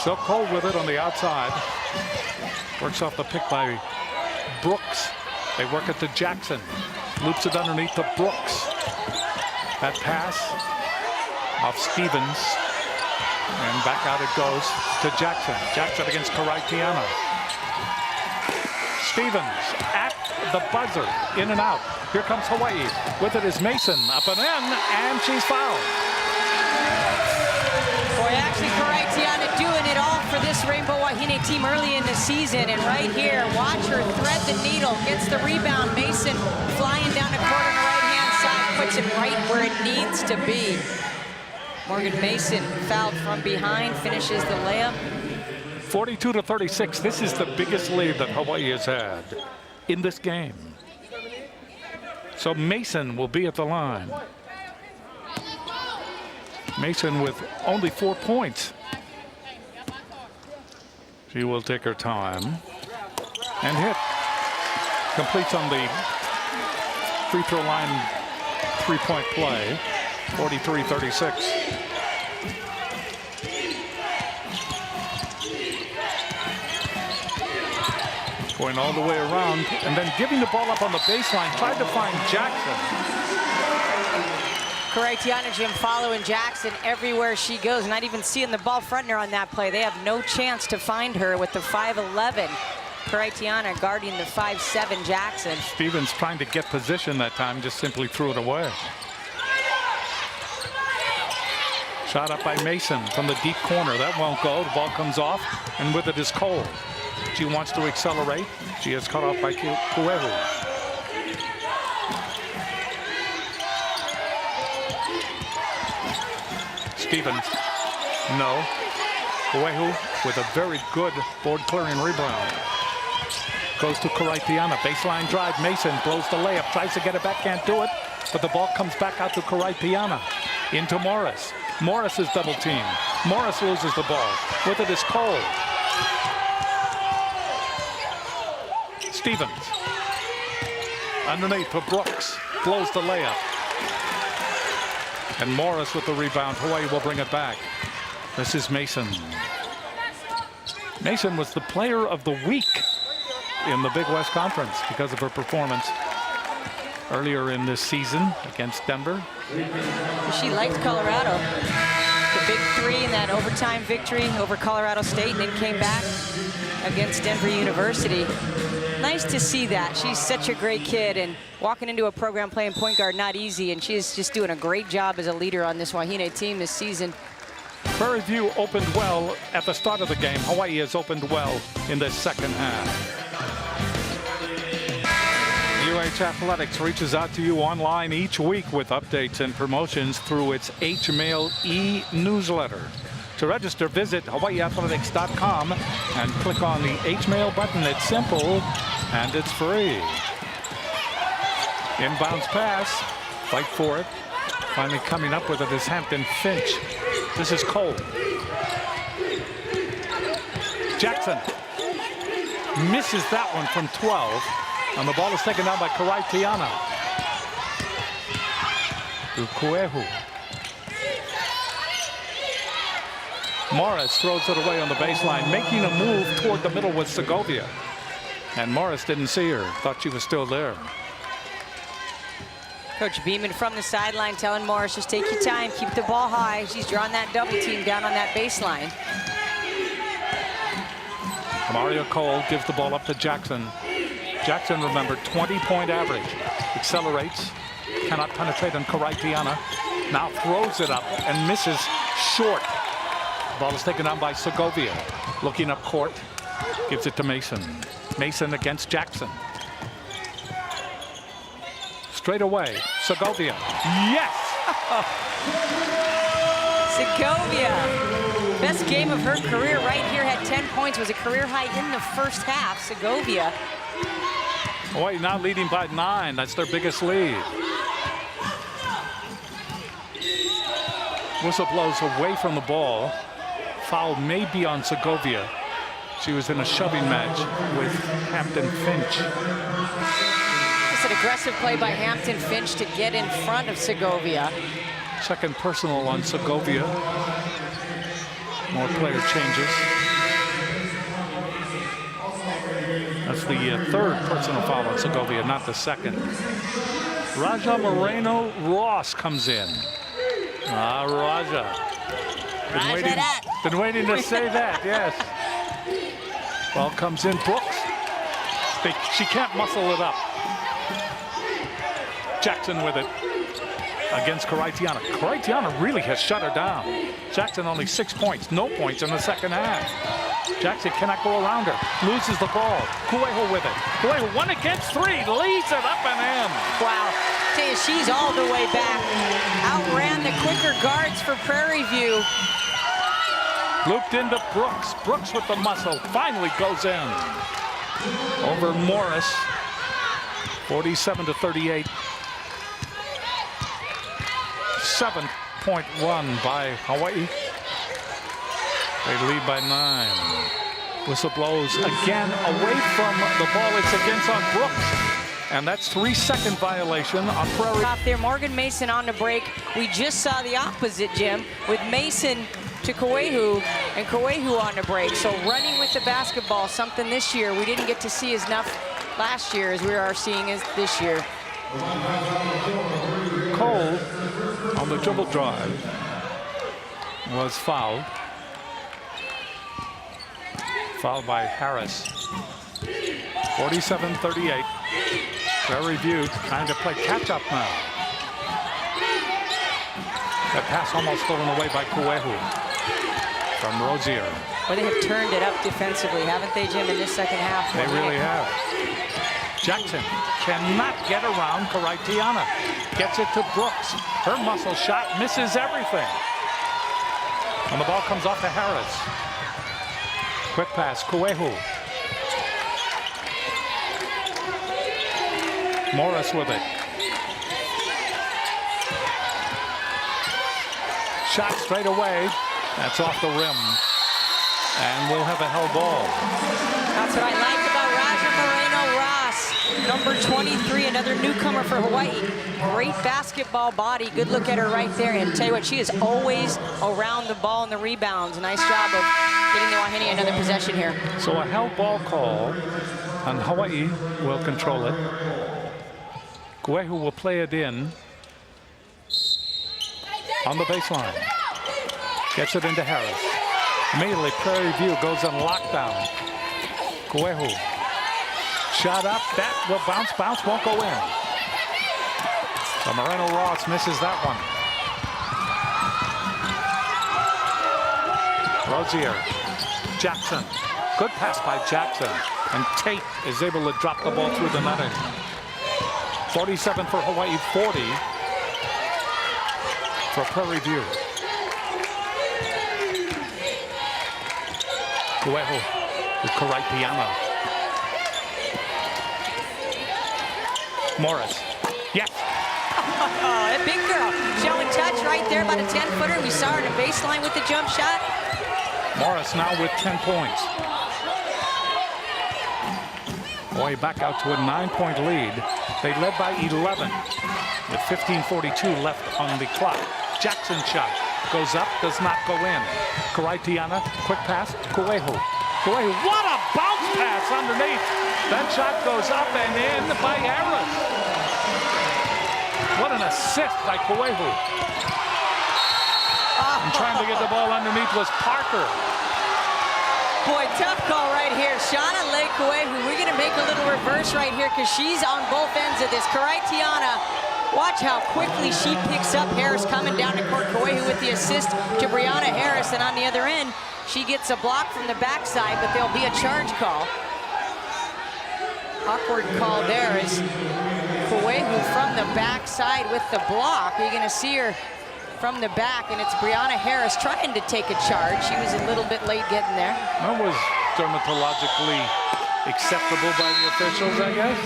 So Cole with it on the outside. Works off the pick by Brooks. They work it to Jackson. Loops it underneath to Brooks. That pass off Stevens. And back out it goes to Jackson. Jackson against Karaitiana. Stevens at the buzzer. In and out. Here comes Hawaii. With it is Mason. Up and in. And she's fouled. Boy, actually Karaitiana doing it all for this Rainbow Wahine team early in the season. And right here, watch her thread the needle. Gets the rebound. Mason flying down the court on the right-hand side. Puts it right where it needs to be. Morgan Mason fouled from behind, finishes the layup. 42-36. This is the biggest lead that Hawaii has had in this game. So Mason will be at the line. Mason with only 4 points. She will take her time and hit. Completes on the free throw line, 3-point play. 43-36. Going all the way around and then giving the ball up on the baseline. Tried to find Jackson. Karaitiana Jim following Jackson everywhere she goes. Not even seeing the ball fronting her on that play. They have no chance to find her with the 5'11". Karaitiana guarding the 5'7" Jackson. Stevens trying to get position that time, just simply threw it away. Shot up by Mason from the deep corner. That won't go. The ball comes off, and with it is Cole. She wants to accelerate. She is cut off by Kuehu. Stevens. No. Kuehu with a very good board clearing rebound. Goes to Karaitiana. Baseline drive. Mason blows the layup. Tries to get it back. Can't do it. But the ball comes back out to Karaitiana. Into Morris. Morris is double teamed. Morris loses the ball. With it is Cole. Stevens. Underneath for Brooks. Blows the layup. And Morris with the rebound. Hawaii will bring it back. This is Mason. Mason was the player of the week in the Big West Conference because of her performance earlier in this season against Denver. She liked Colorado. The big three in that overtime victory over Colorado State, and then came back against Denver University. Nice to see that. She's such a great kid, and walking into a program playing point guard, not easy, and she's just doing a great job as a leader on this Wahine team this season. Prairie View opened well at the start of the game. Hawaii has opened well in the second half. UH Athletics reaches out to you online each week with updates and promotions through its H-Mail e-newsletter. To register, visit hawaiiathletics.com and click on the H-Mail button. It's simple and it's free. Inbounds pass. Fight for it. Finally coming up with it is Hampton Finch. This is Cole. Jackson misses that one from 12. And the ball is taken down by Karaitiana. To Kuehu. Morris throws it away on the baseline, making a move toward the middle with Segovia. And Morris didn't see her, thought she was still there. Coach Beeman from the sideline telling Morris, just take your time, keep the ball high. She's drawing that double team down on that baseline. Mario Cole gives the ball up to Jackson. Jackson, remember, 20-point average. Accelerates, cannot penetrate on Karaitiana. Now throws it up and misses short. Ball is taken down by Segovia. Looking up court, gives it to Mason. Mason against Jackson. Straight away, Segovia. Yes! Segovia, best game of her career right here, had 10 points, was a career high in the first half. Segovia. Hawaii now leading by 9. That's their biggest lead. Whistle blows away from the ball. Foul may be on Segovia. She was in a shoving match with Hampton Finch. It's an aggressive play by Hampton Finch to get in front of Segovia. Second personal on Segovia. More player changes. That's the third personal foul on Segovia, not the second. Raja Moreno Ross comes in. Raja. Been waiting to say that, yes. Ball comes in, Brooks. She can't muscle it up. Jackson with it against Karaitiana. Karaitiana really has shut her down. Jackson only 6 points, no points in the second half. Jackson cannot go around her, loses the ball. Cuejo with it. Cuejo 1 against 3, leads it up and in. Wow, tell you, she's all the way back. Outran the quicker guards for Prairie View. Looped into Brooks. Brooks with the muscle, finally goes in. Over Morris, 47-38. 7.1 by Hawaii. They lead by 9. Whistle blows again away from the ball. It's against on Brooks. And that's 3-second violation on Prairie. Top there, Morgan Mason on the break. We just saw the opposite, Jim, with Mason to Kuehu and Kuehu on the break. So running with the basketball, something this year we didn't get to see as enough last year as we are seeing as this year. Cole on the dribble drive was fouled. Fouled by Harris. 47-38. Prairie View trying to play catch-up now. That pass almost stolen away by Kuehu from Rozier. Well, they have turned it up defensively, haven't they, Jim, in this second half? They really have. Jackson cannot get around Karaitiana. Gets it to Brooks. Her muscle shot misses everything. And the ball comes off to Harris. Quick pass, Kuehu. Morris with it. Shot straight away. That's off the rim. And we'll have a held ball. That's what I like about Raja Moreno Ross. Number 23, another newcomer for Hawaii. Great basketball body. Good look at her right there. And tell you what, she is always around the ball and the rebounds. Nice job of getting the Wahine another possession here. So a held ball call, and Hawaii will control it. Kuehu will play it in on the baseline. Gets it into Harris. Immediately, Prairie View goes on lockdown. Kuehu. Shot up. That will bounce, won't go in. So Moreno Ross misses that one. Rozier. Jackson. Good pass by Jackson. And Tate is able to drop the ball through the netting. 47 for Hawaii, 40 for Prairie View. Kuehu with Karaitiana. Morris. Yes. Oh, a big girl. Showing touch right there, about a 10-footer. We saw her in the baseline with the jump shot. Morris now with 10 points. Hawaii back out to a 9-point lead. They led by 11 with 15:42 left on the clock. Jackson shot. goes up, does not go in. Karaitiana, quick pass, Kuehu. Kuehu, what a bounce pass underneath. That shot goes up and in by Harris. What an assist by Kuehu. And trying to get the ball underneath was Parker. Boy, tough call right here. Shauna Kuehu, we're going to make a little reverse right here because she's on both ends of this. Karaitiana, watch how quickly she picks up Harris coming down to court. Kuehu with the assist to Brianna Harris, and on the other end, she gets a block from the backside, but there'll be a charge call. Awkward call there as Kuehu from the backside with the block. You're going to see her from the back, and it's Brianna Harris trying to take a charge. She was a little bit late getting there. That was dermatologically acceptable by the officials, I guess.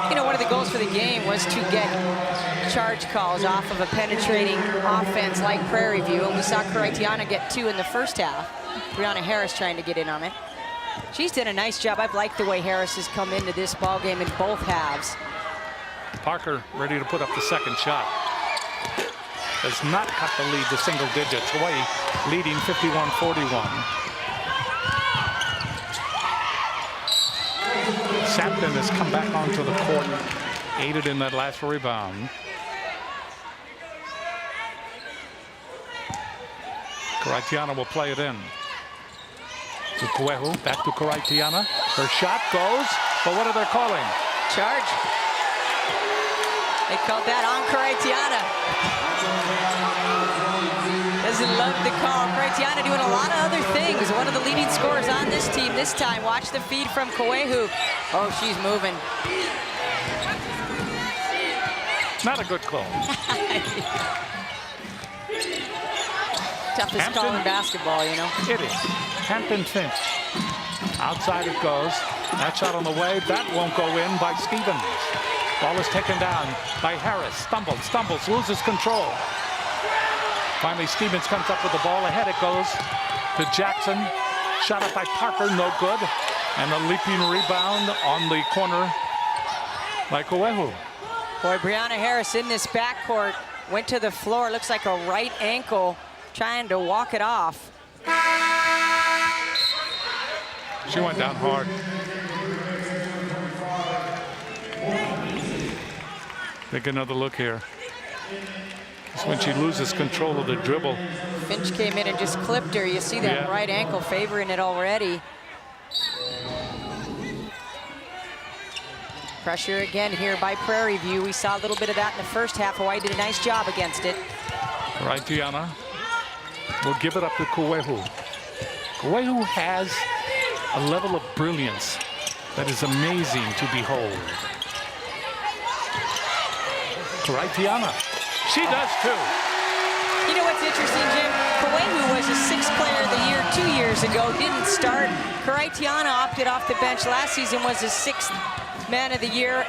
You know, one of the goals for the game was to get charge calls off of a penetrating offense like Prairie View, and we saw Karaitiana get 2 in the first half. Brianna Harris trying to get in on it. She's done a nice job. I've liked the way Harris has come into this ball game in both halves. Parker ready to put up the second shot. Does not cut the lead to single digits. Hawaii leading 51-41. Sampton has come back onto the court, aided in that last rebound. Karaitiana will play it in. To Kuehu, back to Karaitiana. Her shot goes, but what are they calling? Charge. They called that on Karaitiana. Doesn't love the call. Karaitiana doing a lot of other things. One of the leading scorers on this team this time. Watch the feed from Kuehu. Oh, she's moving. Not a good call. Toughest Hampton. call in basketball, you know. It is. Hampton Finch. Outside it goes. That shot on the way. That won't go in by Stevens. Ball is taken down by Harris. Stumbles, loses control. Finally, Stevens comes up with the ball. Ahead it goes to Jackson. Shot up by Parker, no good. And a leaping rebound on the corner by Kuehu. Boy, Brianna Harris in this backcourt went to the floor. Looks like a right ankle, trying to walk it off. She went down hard. Take another look here. It's when she loses control of the dribble. Finch came in and just clipped her. You see that right ankle favoring it already. Pressure again here by Prairie View. We saw a little bit of that in the first half. Hawaii did a nice job against it. Karaitiana will give it up to Kuehu. Kuehu has a level of brilliance that is amazing to behold. Karaitiana. She does too. You know what's interesting, Jim? Kuehu was a 6th player of the year 2 years ago. Didn't start. Karaitiana opted off the bench last season, was a 6th man of the year.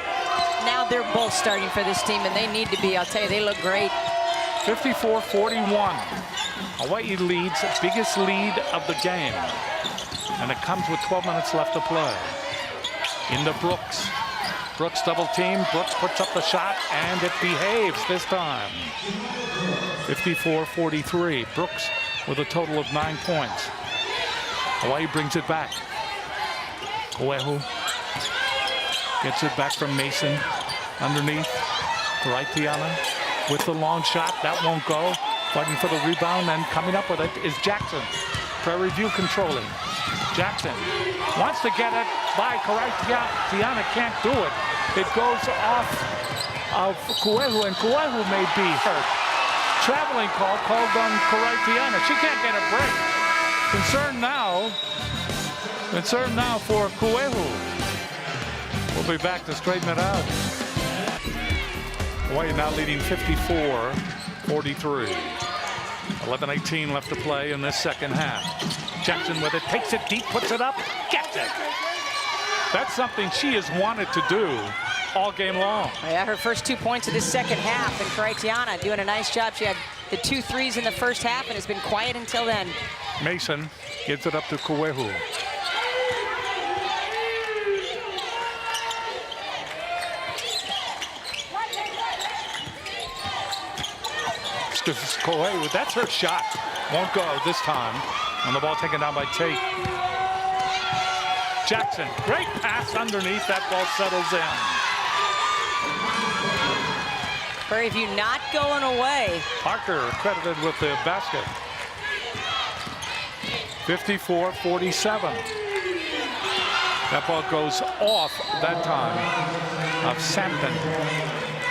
Now they're both starting for this team, and they need to be. I'll tell you, they look great. 54-41. Hawaii leads, biggest lead of the game. And it comes with 12 minutes left to play. Into Brooks. Brooks double team. Brooks puts up the shot, and it behaves this time. 54-43. Brooks with a total of 9 points. Hawaii brings it back. Kuehu gets it back from Mason. Underneath. Karaitiana with the long shot. That won't go. Fighting for the rebound, and coming up with it is Jackson. Prairie View controlling. Jackson wants to get it by Karaitiana, can't do it. It goes off of Kuehu, and Kuehu may be hurt. Traveling call called on Karaitiana. She can't get a break. Concern now for Kuehu. We'll be back to straighten it out. Hawaii now leading 54-43. 11:18 left to play in this second half. Jackson with it, takes it deep, puts it up, gets it. That's something she has wanted to do all game long. Yeah, her first 2 points of this second half, and Karaitiana doing a nice job. She had the 2 threes in the first half and has been quiet until then. Mason gives it up to Kuehu. This is Koei. That's her shot. Won't go this time. And the ball taken down by Tate. Jackson, great pass underneath. That ball settles in. Prairie View not going away. Parker credited with the basket. 54-47. That ball goes off that time of Sampton.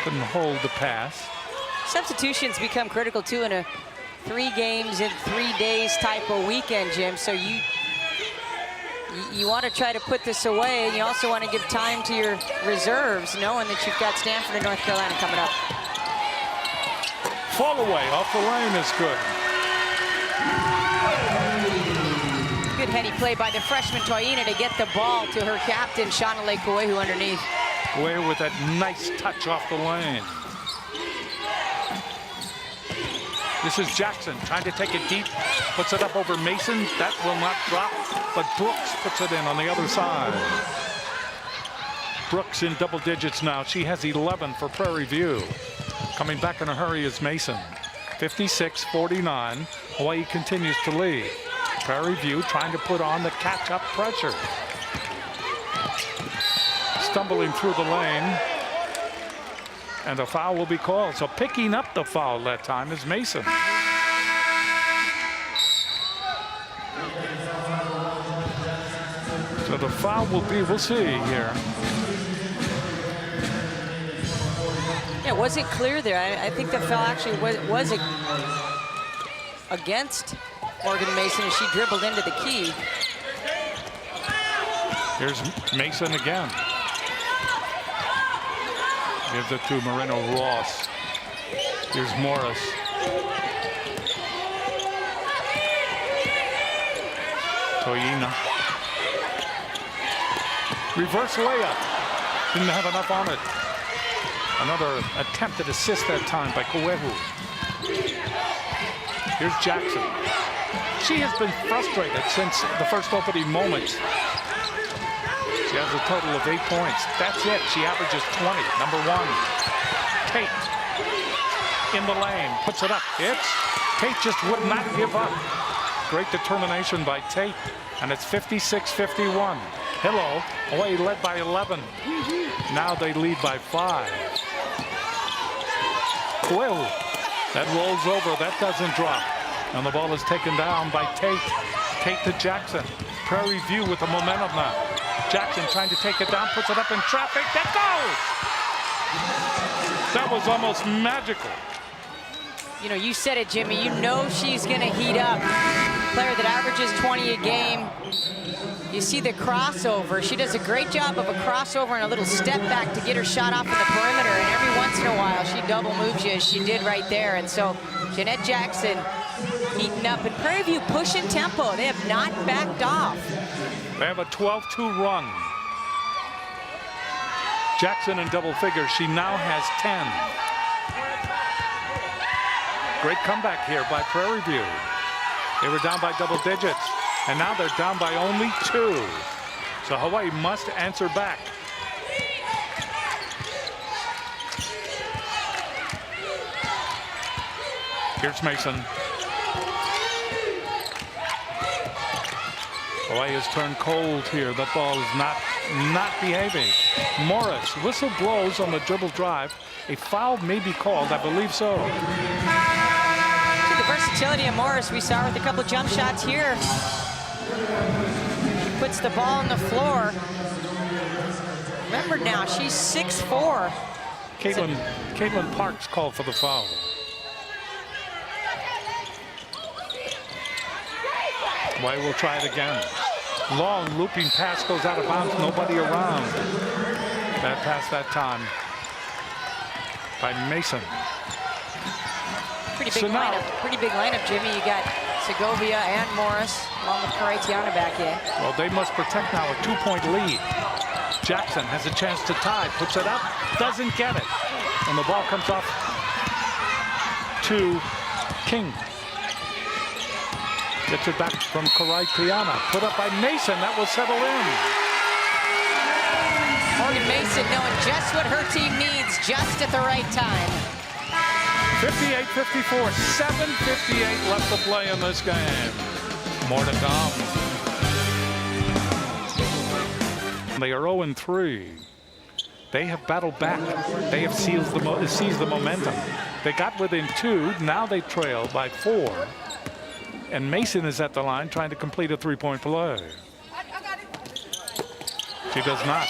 Couldn't hold the pass. Substitutions become critical too in a 3 games in 3 days type of weekend, Jim. So you want to try to put this away, and you also want to give time to your reserves, knowing that you've got Stanford and North Carolina coming up. Fall away off the lane is good. Good heady play by the freshman Toyina to get the ball to her captain, Shonalei Kuehu, underneath. Kuehu with that nice touch off the lane. This is Jackson trying to take it deep, puts it up over Mason. That will not drop, but Brooks puts it in on the other side. Brooks in double digits now. She has 11 for Prairie View. Coming back in a hurry is Mason. 56-49. Hawaii continues to lead. Prairie View trying to put on the catch-up pressure. Stumbling through the lane. And a foul will be called. So picking up the foul that time is Mason. So the foul will be, we'll see here. Yeah, was it clear there? I think the foul actually was against Morgan Mason as she dribbled into the key. Here's Mason again. Gives it to Moreno Ross. Here's Morris. Toyina. Reverse layup. Didn't have enough on it. Another attempted assist that time by Kuehu. Here's Jackson. She has been frustrated since the first opening moments. She has a total of 8 points. That's it. She averages 20. Number 1. Tate in the lane. Puts it up. Hits. Tate just would not give up. Great determination by Tate. And it's 56-51. Hello. Hawaii led by 11. Now they lead by 5. Kuehu. That rolls over. That doesn't drop. And the ball is taken down by Tate. Tate to Jackson. Prairie View with the momentum now. Jackson trying to take it down, puts it up in traffic. That goes! That was almost magical. You know, you said it, Jimmy. You know she's going to heat up. Player that averages 20 a game. You see the crossover. She does a great job of a crossover and a little step back to get her shot off in the perimeter. And every once in a while, she double moves you as she did right there. And so Jeanette Jackson heating up. And Prairie View pushing tempo. They have not backed off. They have a 12-2 run. Jackson in double figures. She now has 10. Great comeback here by Prairie View. They were down by double digits, and now they're down by only 2. So Hawaii must answer back. Here's Mason. Hawaii has turned cold here. The ball is not behaving. Morris, whistle blows on the dribble drive. A foul may be called, I believe so. See the versatility of Morris. We saw her with a couple jump shots here. She puts the ball on the floor. Remember now, she's 6'4". Caitlin Parks called for the foul. Hawaii will try it again. Long looping pass goes out of bounds, nobody around. Bad pass that time by Mason. Pretty big lineup, Jimmy. You got Segovia and Morris, along with Karaitiana back in. Well, they must protect now a 2-point lead. Jackson has a chance to tie, puts it up, doesn't get it. And the ball comes off to King. Gets it back from Karaitiana. Put up by Mason. That will settle in. Morgan Mason knowing just what her team needs just at the right time. 58-54, 7:58 left to play in this game. More to come. They are 0-3. They have battled back. They have seized the momentum. They got within 2. Now they trail by 4. And Mason is at the line trying to complete a three-point play. She does not.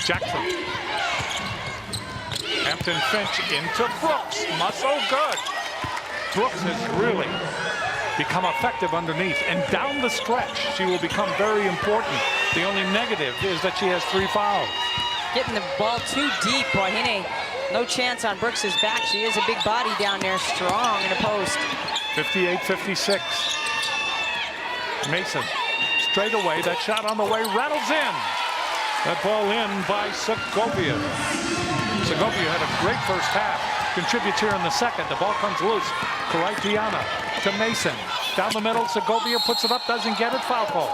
Jackson. Hampton Finch into Brooks. Muscle good. Brooks has really become effective underneath. And down the stretch, she will become very important. The only negative is that she has 3 fouls. Getting the ball too deep. Wahine, no chance on Brooks's back. She is a big body down there, strong in the post. 58-56. Mason, straight away. That shot on the way rattles in. That ball in by Segovia. Segovia had a great first half. Contributes here in the second. The ball comes loose. Karaitiana to Mason. Down the middle, Segovia puts it up, doesn't get it, foul call.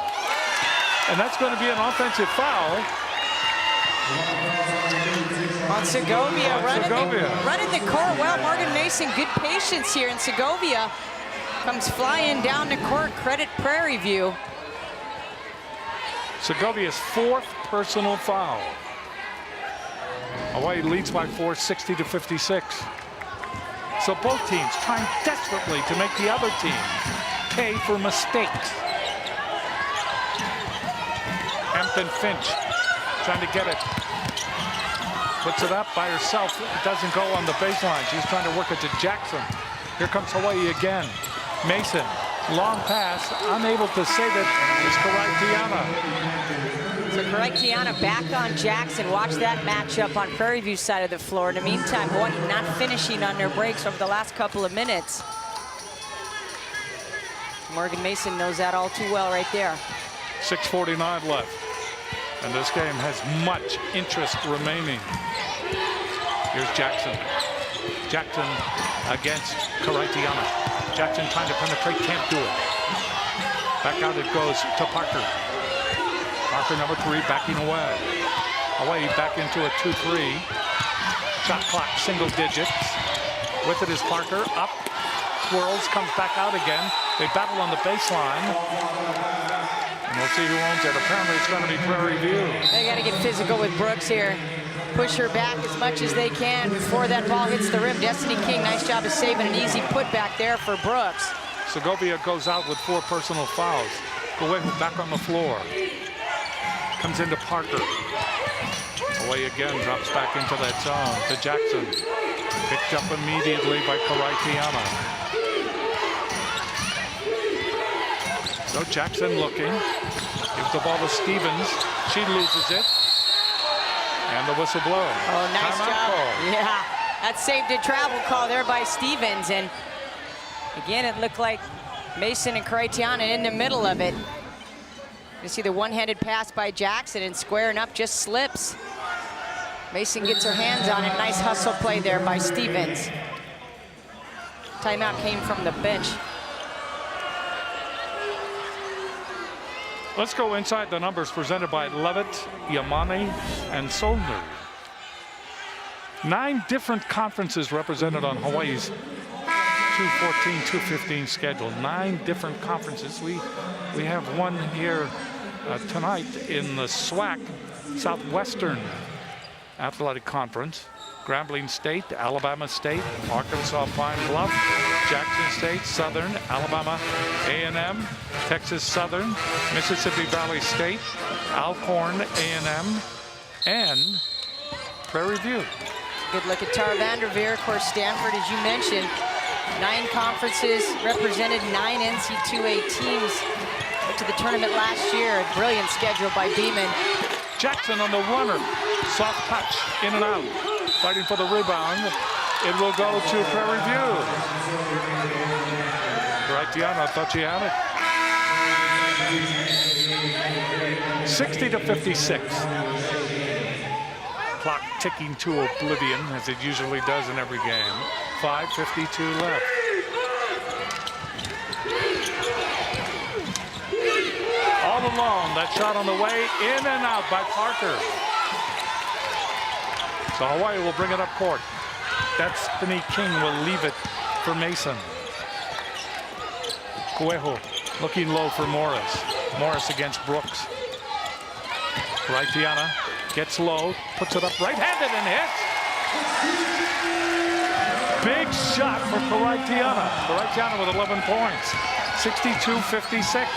And that's going to be an offensive foul. On Segovia, running the court well. Morgan Mason, good patience here, and Segovia comes flying down the court. Credit Prairie View. Segovia's 4th personal foul. Hawaii leads by 4, 60-56. So both teams trying desperately to make the other team pay for mistakes. Hampton Finch trying to get it. Puts it up by herself. It doesn't go on the baseline. She's trying to work it to Jackson. Here comes Hawaii again. Mason, long pass, unable to save it, is Karaitiana. So Karaitiana back on Jackson. Watch that matchup on Prairie View side of the floor. In the meantime, Hawaii not finishing on their breaks over the last couple of minutes. Morgan Mason knows that all too well right there. 6:49 left. And this game has much interest remaining. Here's Jackson. Jackson against Karaitiana. Jackson trying to penetrate, can't do it. Back out it goes to Parker. Parker, number 3, backing away. Hawaii back into a 2-3. Shot clock, single digits. With it is Parker, up, swirls, comes back out again. They battle on the baseline. And we'll see who owns it. Apparently it's going to be Prairie View. They got to get physical with Brooks here. Push her back as much as they can before that ball hits the rim. Destiny King, nice job of saving an easy putback there for Brooks. Segovia goes out with 4 personal fouls. Gouin back on the floor. Comes into Parker. Away again, drops back into that zone to Jackson. Picked up immediately by Karaitiana. So Jackson looking. Gives the ball to Stevens. She loses it. And the whistle blows. Oh, nice job. Yeah, that saved a travel call there by Stevens. And again, it looked like Mason and Karaitiana in the middle of it. You see the one-handed pass by Jackson, and squaring up just slips. Mason gets her hands on it. Nice hustle play there by Stevens. Timeout came from the bench. Let's go inside the numbers presented by Levitt, Yamani, and Solner. 9 different conferences represented on Hawaii's 214, 215 schedule. 9 different conferences. We have one here tonight in the SWAC, Southwestern Athletic Conference. Grambling State, Alabama State, Arkansas Pine Bluff, Jackson State, Southern, Alabama A&M, Texas Southern, Mississippi Valley State, Alcorn A&M, and Prairie View. Good look at Tara Vanderveer. Of course, Stanford, as you mentioned, 9 conferences represented, 9 NC2A teams. Went to the tournament last year. A brilliant schedule by Beeman. Jackson on the runner. Soft touch, in and out. Fighting for the rebound. It will go to Prairie View. Karaitiana thought she had it. 60-56. Clock ticking to oblivion, as it usually does in every game. 5:52 left. All along, That shot on the way, in and out by Parker. So Hawaii will bring it up court. Destiny King will leave it for Mason. Kueho looking low for Morris. Morris against Brooks. Raitiana gets low, puts it up right-handed and hits. Big shot for Raitiana. Raitiana with 11 points. 62-56.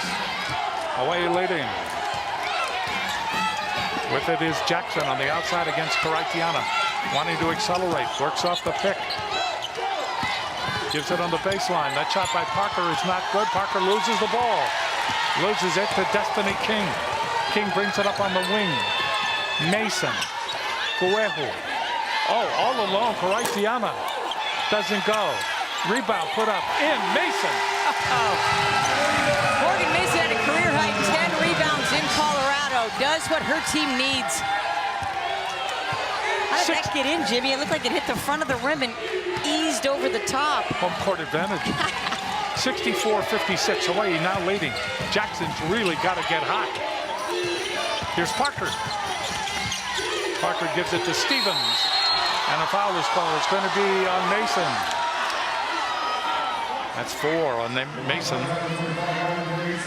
Hawaii leading. With it is Jackson on the outside against Raitiana. Wanting to accelerate, works off the pick. Gives it on the baseline. That shot by Parker is not good. Parker loses the ball. Loses it to Destiny King. King brings it up on the wing. Mason. Kueho. Oh, all alone. Raitiana doesn't go. Rebound put up in. Mason. Morgan Mason had a career high 10 rebounds in Colorado. Does what her team needs. How did that get in, Jimmy? It looked like it hit the front of the rim and eased over the top. Home court advantage. 64-56. Hawaii now leading. Jackson's really got to get hot. Here's Parker. Parker gives it to Stevens. And a foul is called. It's going to be on Mason. That's 4 on Mason.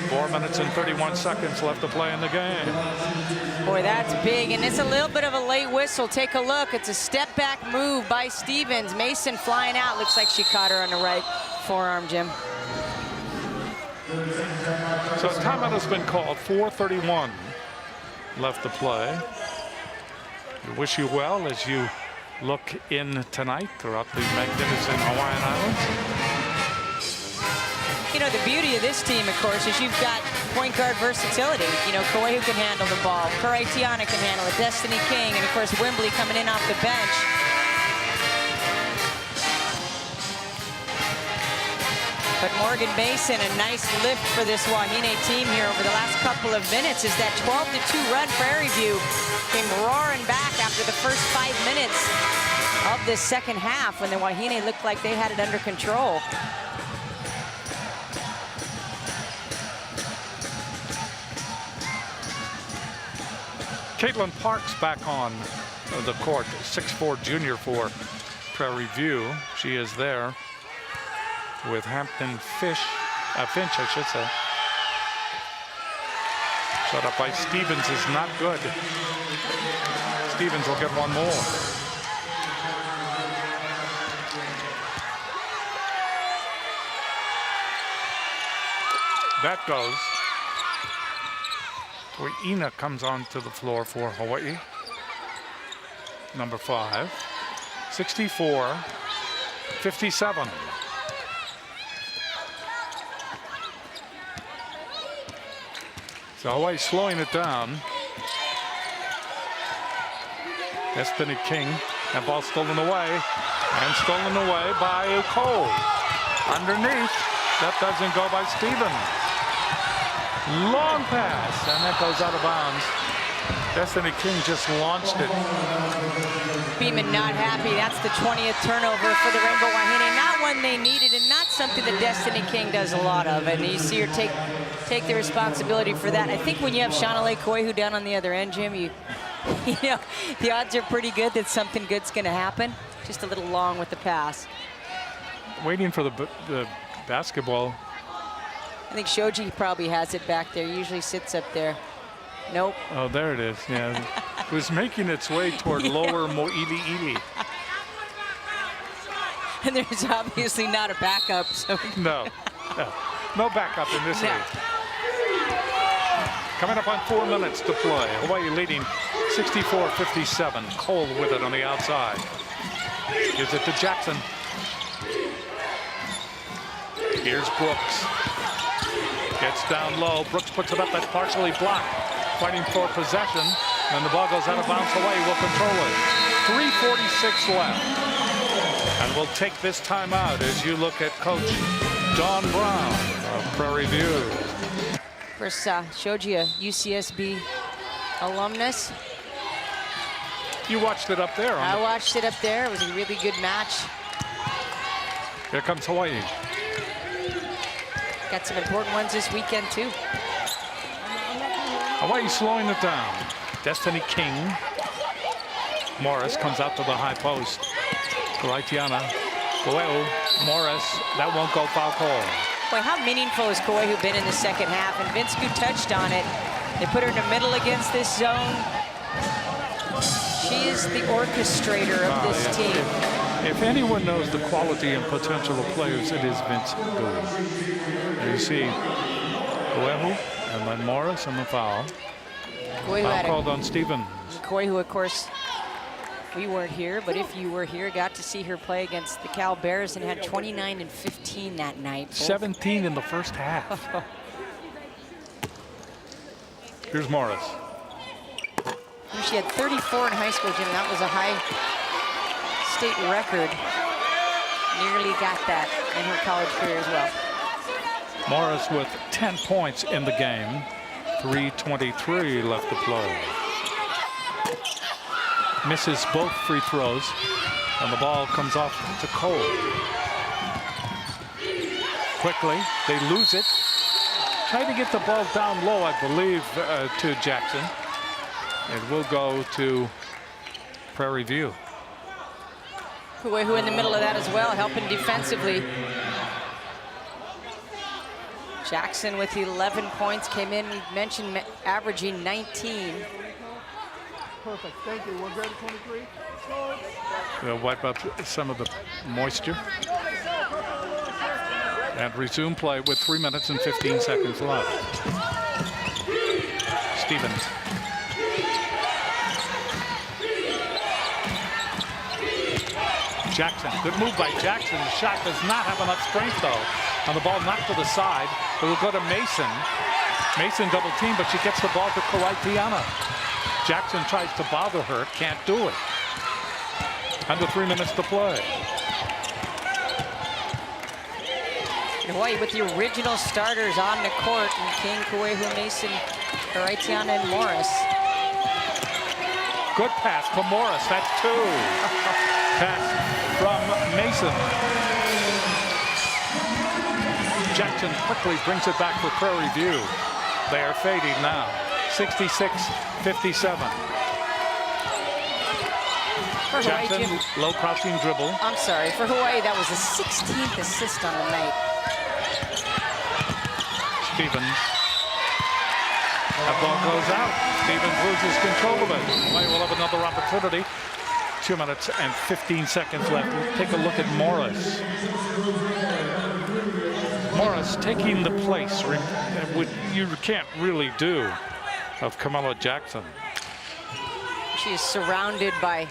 4 minutes and 31 seconds left to play in the game. Boy, that's big, and it's a little bit of a late whistle. Take a look. It's a step-back move by Stevens. Mason flying out. Looks like she caught her on the right forearm, Jim. So timeout has been called. 4:31 left to play. We wish you well as you look in tonight throughout the magnificent Hawaiian Islands. You know, the beauty of this team, of course, is you've got point guard versatility. You know, Kueho can handle the ball. Raitiana can handle it. Destiny King, and of course, Wembley coming in off the bench. But Morgan Mason, a nice lift for this Wahine team here over the last couple of minutes, is that 12-2 run. Prairie View came roaring back after the first 5 minutes of this second half when the Wahine looked like they had it under control. Caitlin Parks back on the court, 6'4" junior for Prairie View. She is there with Hampton Finch, I should say. Shot up by Stevens is not good. Stevens will get one more. That goes. Ina comes onto the floor for Hawaii. Number 5. 64-57. So Hawaii slowing it down. Destiny King. That ball stolen away. And stolen away by Cole. Underneath. That doesn't go by Stevens. Long pass, and that goes out of bounds. Destiny King just launched it. Beeman not happy. That's the 20th turnover for the Rainbow Wahine. Not one they needed, and not something that Destiny King does a lot of. And you see her take the responsibility for that. I think when you have Shaunalee Kueho down on the other end, Jim, you know, the odds are pretty good that something good's going to happen. Just a little long with the pass. Waiting for the basketball. I think Shoji probably has it back there. Usually sits up there. Nope. Oh, there it is. Yeah, it was making its way toward lower Mo'iliili. And there's obviously not a backup. So No backup in this league. Coming up on 4 minutes to play. Hawaii leading 64-57. Cole with it on the outside. Gives it to Jackson. Here's Brooks. Gets down low. Brooks puts it up. That's partially blocked. Fighting for possession. And the ball goes out of bounds. Hawaii will control it. 3:46 left. And we'll take this time out as you look at Coach Dawn Brown of Prairie View. of course, Shoji, a UCSB alumnus. You watched it up there. I watched it up there. It was a really good match. Here comes Hawaii. Got some important ones this weekend, too. Hawaii slowing it down. Destiny King. Morris comes out to the high post. Karaitiana. Koehu. Morris. That won't go foul call. Boy, how meaningful has Koehu been in the second half? And Vince Scoot touched on it. They put her in the middle against this zone. She is the orchestrator of this team. If anyone knows the quality and potential of players, it is Vince Scoot. You see Koehu and then Morris and the foul. Foul called on Stevens. Koehu, of course, we weren't here, but if you were here, got to see her play against the Cal Bears and had 29 and 15 that night. 17 in the first half. Here's Morris. She had 34 in high school, Jim. That was a high state record. Nearly got that in her college career as well. Morris with 10 points in the game. 3:23 left to play. Misses both free throws, and the ball comes off to Cole. Quickly, they lose it. Try to get the ball down low, I believe, to Jackson. It will go to Prairie View. Koehu in the middle of that as well, helping defensively. Jackson with 11 points came in. We mentioned averaging 19. Perfect. Thank you. 1 grade of 23. We'll wipe up some of the moisture. And resume play with 3 minutes and 15 seconds left. Stevens. Jackson, good move by Jackson. The shot does not have enough strength though. And the ball knocked to the side. It will go to Mason. Mason double team, but she gets the ball to Karaitiana. Jackson tries to bother her, can't do it. Under 3 minutes to play. Hawaii with the original starters on the court, and King, Koehu, Mason, Karaitiana, and Morris. Good pass from Morris, that's 2. Pass from Mason. Jackson quickly brings it back for Prairie View. They are fading now. 66-57. Jackson, low crouching dribble. I'm sorry, for Hawaii, that was the 16th assist on the night. Stevens. That ball goes out. Stevens loses control of it. Hawaii will have another opportunity. 2 minutes and 15 seconds left. We'll take a look at Morris. Morris taking the place what you can't really do of Kamala Jackson. She is surrounded by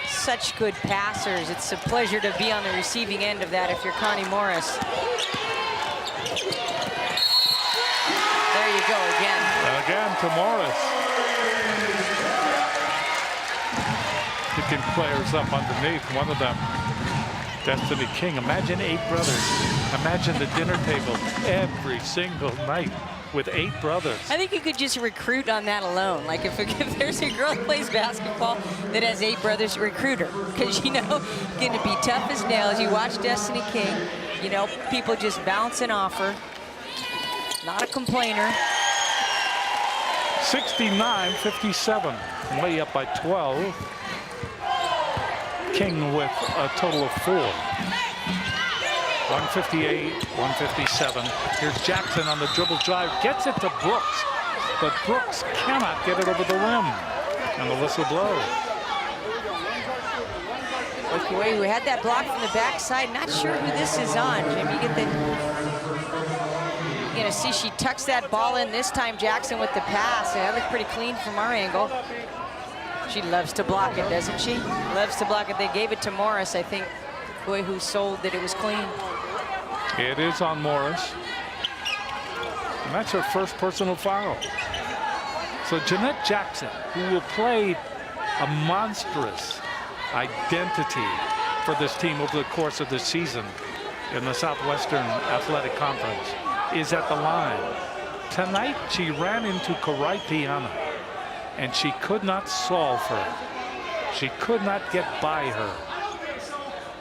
such good passers. It's a pleasure to be on the receiving end of that if you're Connie Morris. There you go again. Again to Morris. Picking players up underneath. One of them, Destiny King. Imagine 8 brothers. Imagine the dinner table every single night with 8 brothers. I think you could just recruit on that alone. Like if there's a girl that plays basketball that has 8 brothers, recruit her. Because, you know, going to be tough as nails. You watch Destiny King, you know, people just bouncing off her. Not a complainer. 69-57. Way up by 12. King with a total of 4. 158, 157. Here's Jackson on the dribble drive. Gets it to Brooks. But Brooks cannot get it over the rim. And the whistle blows. Okay, we had that block from the backside. Not sure who this is on, Jim. You get the... You're gonna see she tucks that ball in this time. Jackson with the pass. That looked pretty clean from our angle. She loves to block it, doesn't she? Loves to block it. They gave it to Morris. I think who sold that it was clean. It is on Morris. And that's her first personal foul. So Jeanette Jackson, who will play a monstrous identity for this team over the course of the season in the Southwestern Athletic Conference, is at the line. Tonight, she ran into Karaitiana, and she could not solve her. She could not get by her.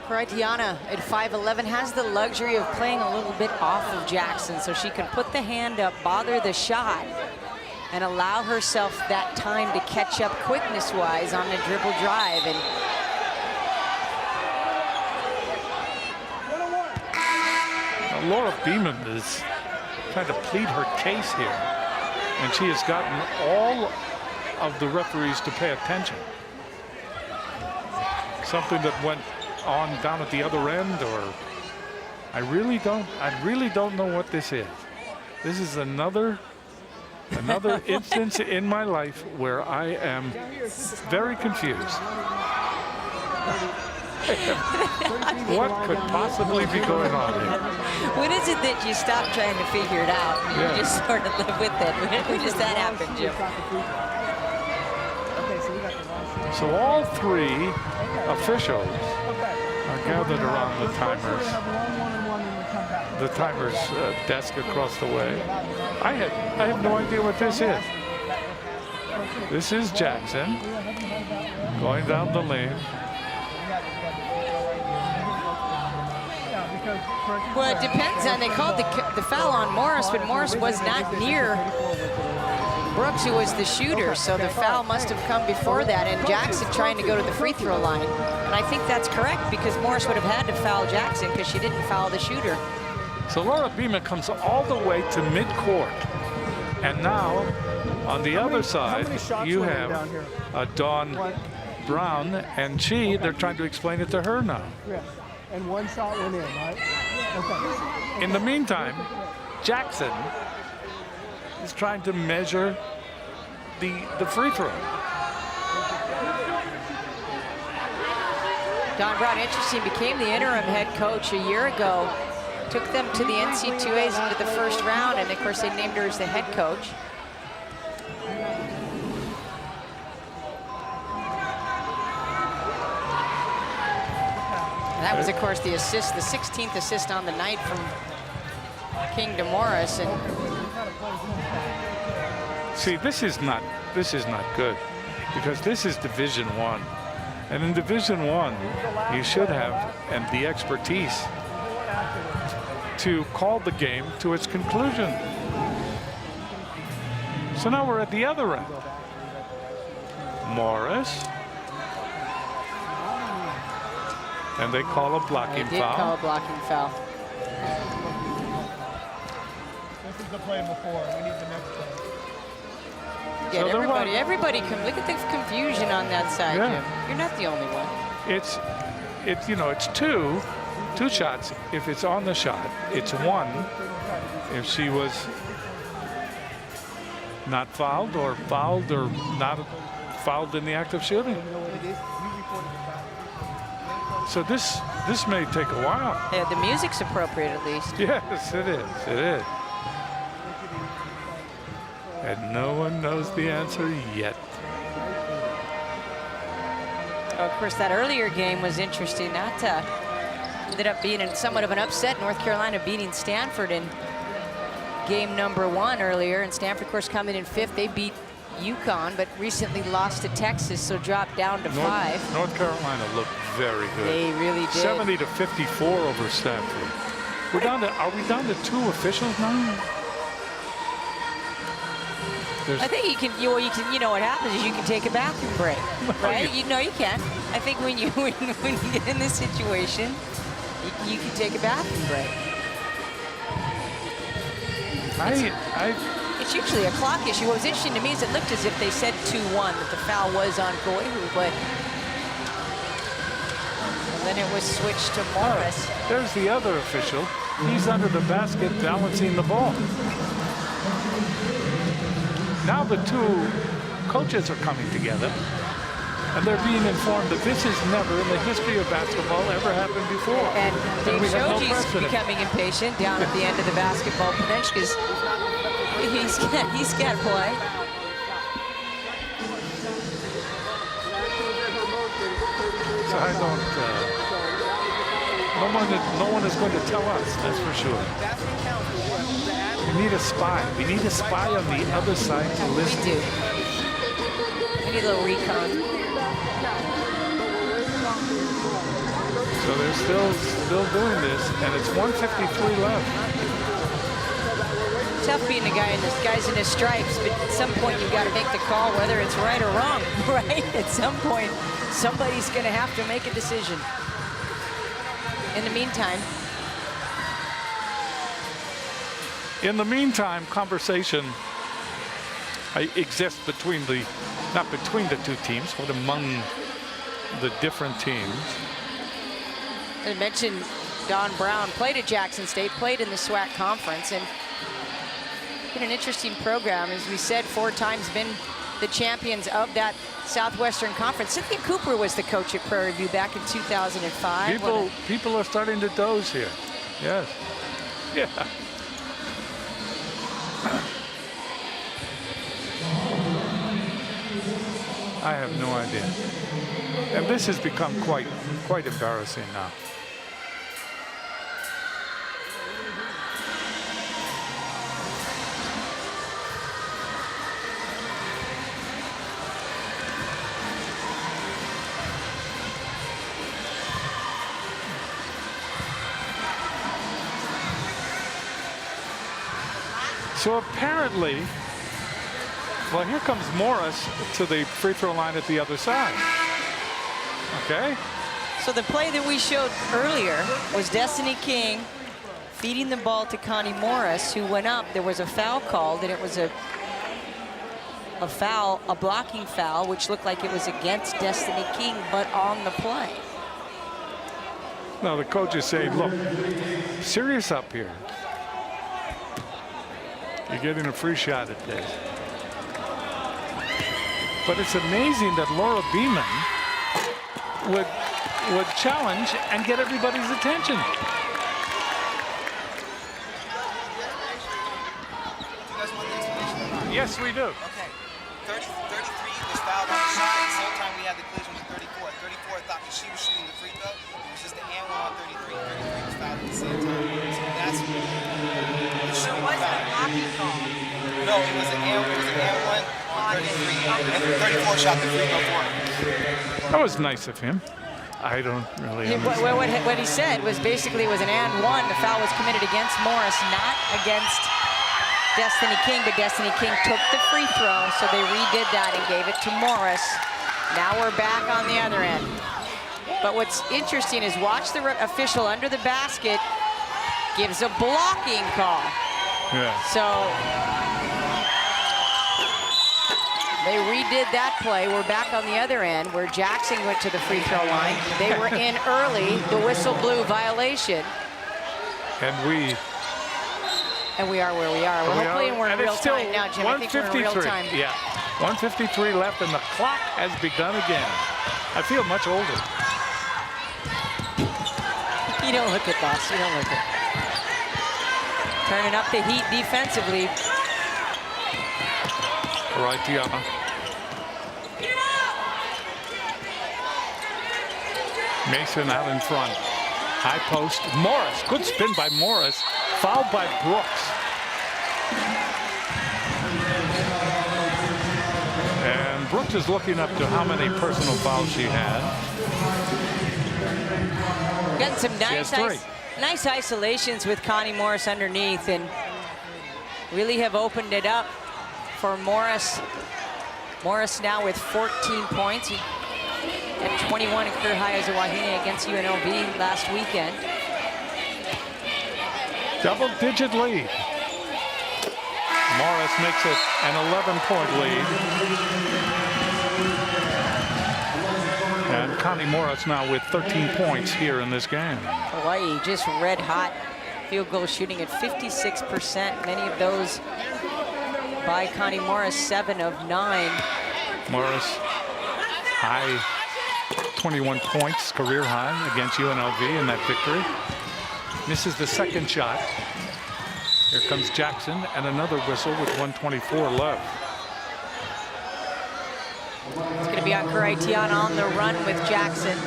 Karaitiana at 5'11" has the luxury of playing a little bit off of Jackson, so she can put the hand up, bother the shot. and allow herself that time to catch up quickness-wise on the dribble drive. And now, Laura Beeman is trying to plead her case here, and she has gotten all of the referees to pay attention. Something that went on down at the other end, or I really don't know what this is. This is another instance in my life where I am very confused. What could possibly be going on here? when is it that you stop trying to figure it out and you just sort of live with it? When does that happen, Jim? So all three officials are gathered around the timer's desk across the way. I have no idea what this is. This is Jackson going down the lane. Well, it depends on, they called the foul on Morris, but Morris was not near Brooks, who was the shooter, so the foul must have come before that, and Jackson trying to go to the free throw line. And I think that's correct, because Morris would have had to foul Jackson because she didn't foul the shooter. So Laura Beeman comes all the way to midcourt. And now, on the other side, you have Dawn Brown, and they're trying to explain it to her now. Yeah. And one shot went in, right? Okay. In the meantime, Jackson is trying to measure the free throw. Dawn Brown, interesting, became the interim head coach a year ago. Took them to the NC2As into the first round, and of course they named her as the head coach. And that was, of course, the assist, the 16th assist on the night from King to Morris. And see, this is not good, because this is Division I, and in Division I, you should have the expertise to call the game to its conclusion. So now we're at the other end. Morris. And they call a blocking foul. They did call a blocking foul. This is the play before. We need the next play. Yeah, So everybody can look at the confusion on that side, Yeah. Jim. You're not the only one. It's two shots. If it's on the shot, it's one. If she was not fouled or not fouled in the act of shooting. So this may take a while. Yeah, the music's appropriate at least. Yes, it is. It is. And no one knows the answer yet. Oh, of course, that earlier game was interesting. That ended up being somewhat of an upset. North Carolina beating Stanford in game number 1 earlier. And Stanford, of course, coming in 5th. They beat UConn, but recently lost to Texas, so dropped down to 5. North Carolina looked very good. They really did. 70-54 over Stanford. Are we down to 2 officials now? I think you know what happens is you can take a bathroom break, right? You can. I think when you get in this situation, you can take a bathroom break. It's usually a clock issue. What was interesting to me is it looked as if they said 2-1, that the foul was on Koihu, but then it was switched to Morris. There's the other official. He's under the basket balancing the ball. Now the 2 coaches are coming together, and they're being informed that this has never in the history of basketball ever happened before. And Dave we have no Shoji's precedent. becoming impatient down at the end of the basketball bench because he's got to play. So I don't. No one is going to tell us. That's for sure. We need a spy. We need a spy on the other side to listen. We do. We need a little recon. So they're still doing this, and it's 1:53 left. Tough being the guys in his stripes, but at some point you've got to make the call whether it's right or wrong, right? At some point, somebody's going to have to make a decision. In the meantime, conversation exists between not between the two teams, but among the different teams. I mentioned Don Brown played at Jackson State, played in the SWAC conference, and been an interesting program. As we said, 4 times been the champions of that Southwestern Conference. Cynthia Cooper was the coach at Prairie View back in 2005. People are starting to doze here. Yes. Yeah. I have no idea. And this has become quite embarrassing now. So apparently, well, here comes Morris to the free throw line at the other side. Okay. So the play that we showed earlier was Destiny King feeding the ball to Connie Morris, who went up. There was a foul called, and it was a blocking foul, which looked like it was against Destiny King, but on the play. Now the coach is saying, look, serious up here. You're getting a free shot at this. But it's amazing that Laura Beeman would challenge and get everybody's attention. Yes, we do. Okay. 33 was fouled on the shot. At the same time we had the collision with 34. 34 thought that she was shooting the free throw. It was just the and 1 on 33. 33 was fouled at the same time. So that's the shooting foul. No, it was an and 1 on 33. And 34 shot the free throw for him. That was nice of him. I don't really understand. What he said was basically it was an and 1. The foul was committed against Morris, not against Destiny King, but Destiny King took the free throw, so they redid that and gave it to Morris. Now we're back on the other end. But what's interesting is watch the official under the basket gives a blocking call. Yeah. So they redid that play. We're back on the other end where Jackson went to the free throw line. They were in early. The whistle blew violation. And we are where we are. We're hopefully we're in real time now, Jim. I think we're in real time. Yeah, 1:53 left, and the clock has begun again. I feel much older. You don't look it, boss. You don't look it. Turning up the heat defensively. Right, Tiana. Mason out in front. High post. Morris. Good spin by Morris. Fouled by Brooks. And Brooks is looking up to how many personal fouls she had. Getting some nice isolations with Connie Morris underneath, and really have opened it up for Morris. Morris now with 14 points. He had 21 in career high as a Wahine against UNLV last weekend. Double-digit lead. Morris makes it an 11-point lead. And Connie Morris now with 13 points here in this game. Hawaii just red hot. Field goal shooting at 56%. Many of those by Connie Morris, 7 of 9. Morris, high 21 points, career high against UNLV in that victory. Misses the second shot. Here comes Jackson and another whistle with 1:24 left. It's going to be on Tiana on the run with Jackson.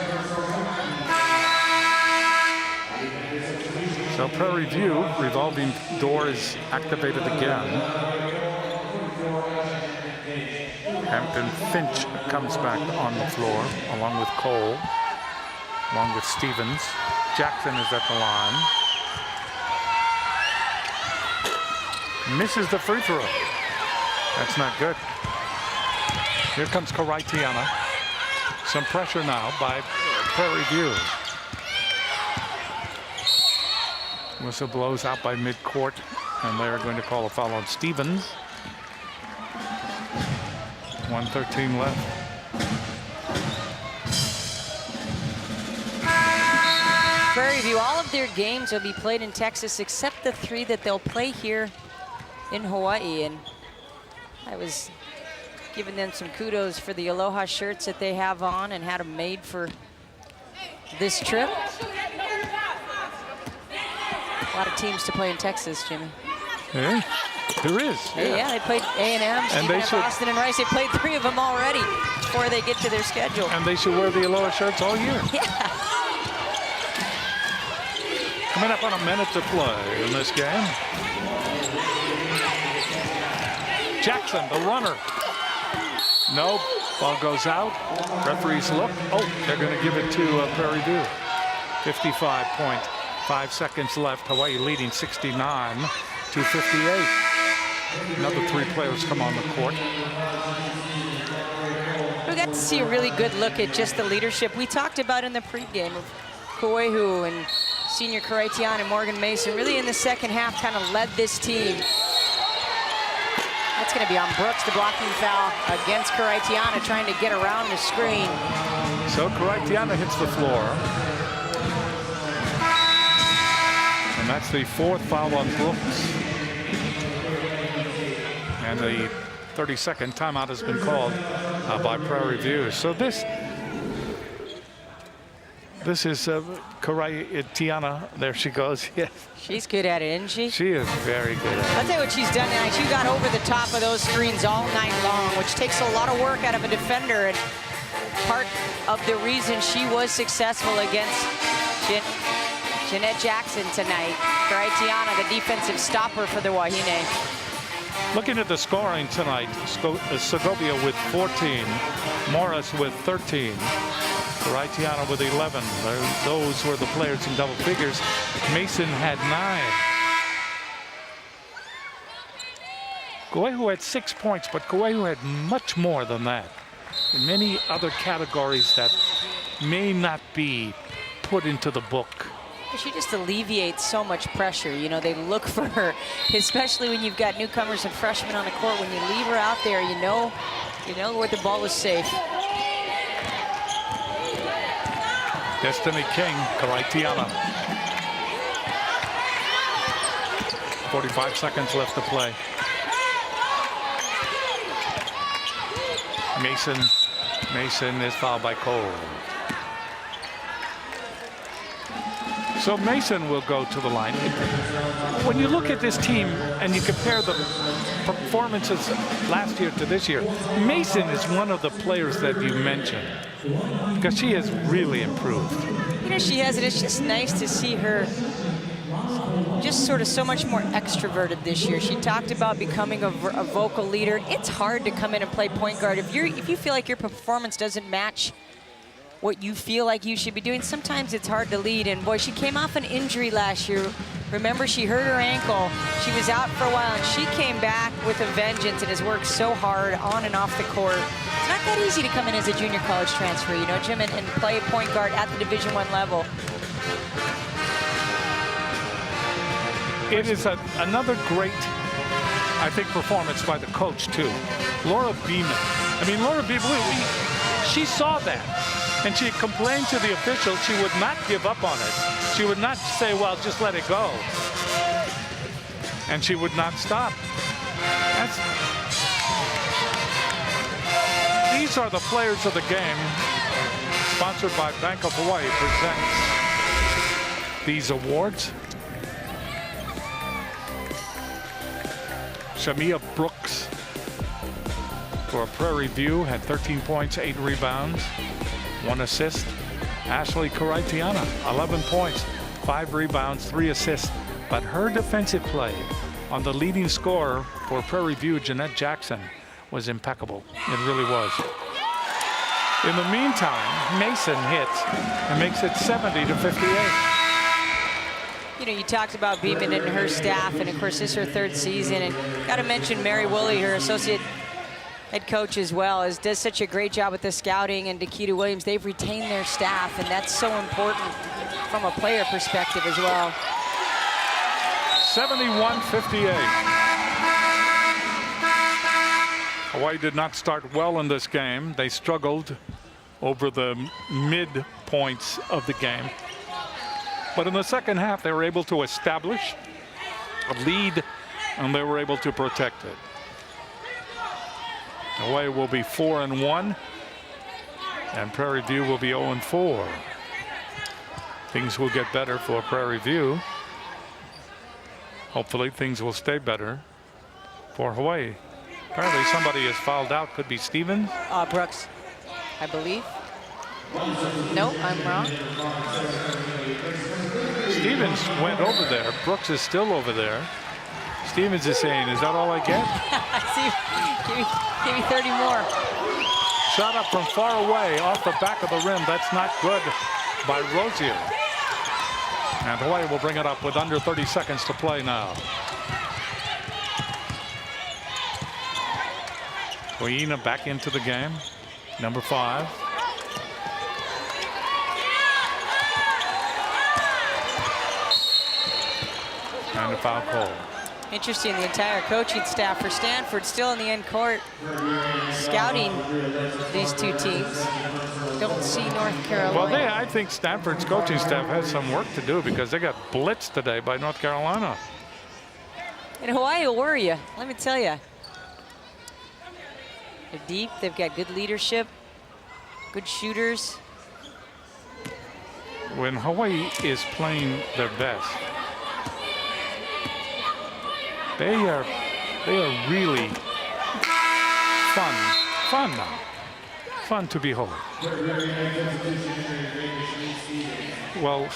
So Prairie View, revolving door is activated again. Hampton Finch comes back on the floor along with Cole, along with Stevens. Jackson is at the line. misses the free throw. That's not good. Here comes Karaitiana. Some pressure now by Prairie View. Whistle blows out by midcourt, and they're going to call a foul on Stevens. 1:13 left. Prairie View, all of their games will be played in Texas except the 3 that they'll play here in Hawaii. And I was giving them some kudos for the Aloha shirts that they have on and had them made for this trip. A lot of teams to play in Texas, Jimmy. Hey, there is. Yeah, they played A&M, Boston, and Rice. They played 3 of them already before they get to their schedule. And they should wear the Aloha shirts all year. Yeah. Coming up on a minute to play in this game. Jackson, the runner. No, ball goes out. Referees look. Oh, they're going to give it to Prairie View. 55.5 seconds left. Hawaii leading 69-58. Another 3 players come on the court. We got to see a really good look at just the leadership we talked about in the pregame of Kuehu and senior Karaitiana and Morgan Mason really in the second half kind of led this team. That's going to be on Brooks, the blocking foul against Karaitiana, trying to get around the screen. So Karaitiana hits the floor. And that's the 4th foul on Brooks. And the 30-second timeout has been called by Prairie View. So this is Karaitiana. There she goes. Yes. She's good at it, isn't she? She is very good at it. I'll tell you what she's done tonight. She got over the top of those screens all night long, which takes a lot of work out of a defender. And part of the reason she was successful against Jeanette Jackson tonight. Karaitiana, the defensive stopper for the Wahine. Looking at the scoring tonight, Segovia with 14, Morris with 13. Karaitiana with 11. Those were the players in double figures. Mason had 9. Kuehu had 6 points, but Kuehu had much more than that. In many other categories that may not be put into the book. She just alleviates so much pressure. You know, they look for her, especially when you've got newcomers and freshmen on the court. When you leave her out there, you know where the ball is safe. Destiny King, Karaitiana. 45 seconds left to play. Mason is fouled by Cole. So Mason will go to the line. When you look at this team and you compare the performances last year to this year, Mason is one of the players that you mentioned because she has really improved. You know, she has, and it's just nice to see her just sort of so much more extroverted this year. She talked about becoming a vocal leader. It's hard to come in and play point guard. If you feel like your performance doesn't match what you feel like you should be doing, sometimes it's hard to lead. And boy, she came off an injury last year. Remember, she hurt her ankle. She was out for a while, and she came back with a vengeance and has worked so hard on and off the court. It's not that easy to come in as a junior college transfer, you know, Jim, and play point guard at the Division I level. It is another great, I think, performance by the coach, too. Laura Beeman. I mean, Laura Beeman, she saw that. And she complained to the officials. She would not give up on it. She would not say, well, just let it go. And she would not stop. These are the players of the game. Sponsored by Bank of Hawaii presents these awards. Shamia Brooks for Prairie View had 13 points, 8 rebounds. 1 assist. Ashley Karaitiana, 11 points, 5 rebounds, 3 assists. But her defensive play on the leading scorer for Prairie View, Jeanette Jackson, was impeccable. It really was. In the meantime, Mason hits and makes it 70-58. You know, you talked about Beeman and her staff, and of course this is her 3rd season. And got to mention Mary Woolley, her associate head coach as well, does such a great job with the scouting. And Dakita Williams, they've retained their staff, and that's so important from a player perspective as well. 71-58. Hawaii did not start well in this game. They struggled over the mid points of the game. But in the second half, they were able to establish a lead, and they were able to protect it. Hawaii will be 4-1, and Prairie View will be 0-4. Things will get better for Prairie View. Hopefully, things will stay better for Hawaii. Apparently, somebody is fouled out. Could be Stevens. Brooks, I believe. Nope, I'm wrong. Stevens went over there. Brooks is still over there. Stevens is saying, "Is that all I get?" See, give me 30 more. Shot up from far away, off the back of the rim. That's not good by Rozier. And Hawaii will bring it up with under 30 seconds to play now. Huina back into the game, number 5. And a foul call. Interesting, the entire coaching staff for Stanford still in the end court scouting these two teams. Don't see North Carolina. Well, I think Stanford's coaching staff has some work to do because they got blitzed today by North Carolina. And Hawaii will worry you, let me tell you. They're deep, they've got good leadership, good shooters. When Hawaii is playing their best, they are really fun to behold. Well,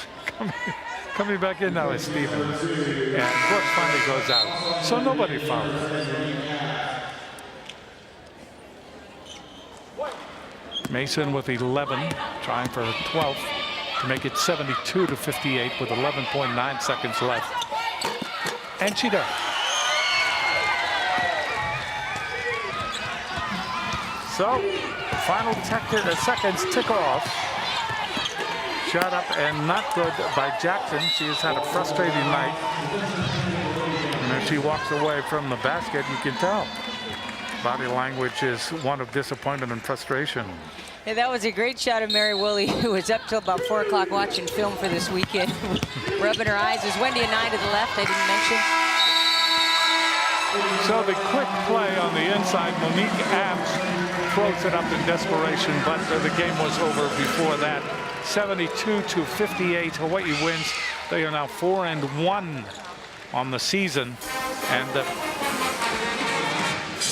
coming back in now is Stevens, and Brooks finally goes out, so nobody fouled him. Mason with 11, trying for 12th to make it 72-58 with 11.9 seconds left, and she does. So, final seconds tick off. Shot up and not good by Jackson. She has had a frustrating night. And as she walks away from the basket, you can tell. Body language is one of disappointment and frustration. Yeah, that was a great shot of Mary Woolley, who was up till about 4 o'clock watching film for this weekend. Rubbing her eyes. There's Wendy and I to the left, I didn't mention. So the quick play on the inside, Monique Abs throws it up in desperation, but the game was over before that. 72-58, Hawaii wins. They are now 4-1 on the season, and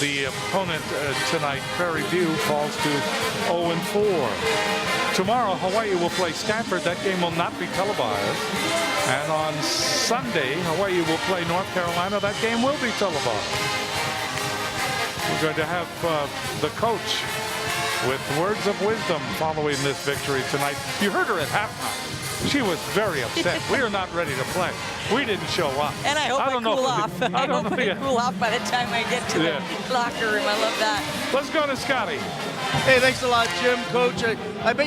the opponent tonight, Prairie View, falls to 0-4. Tomorrow, Hawaii will play Stanford. That game will not be televised. And on Sunday, Hawaii will play North Carolina. That game will be televised. We're going to have the coach with words of wisdom following this victory tonight. You heard her at halftime. She was very upset. We are not ready to play. We didn't show up. And I hope I cool off. I hope I cool off by the time I get to the locker room. I love that. Let's go to Scotty. Hey, thanks a lot, Jim, Coach. I bet you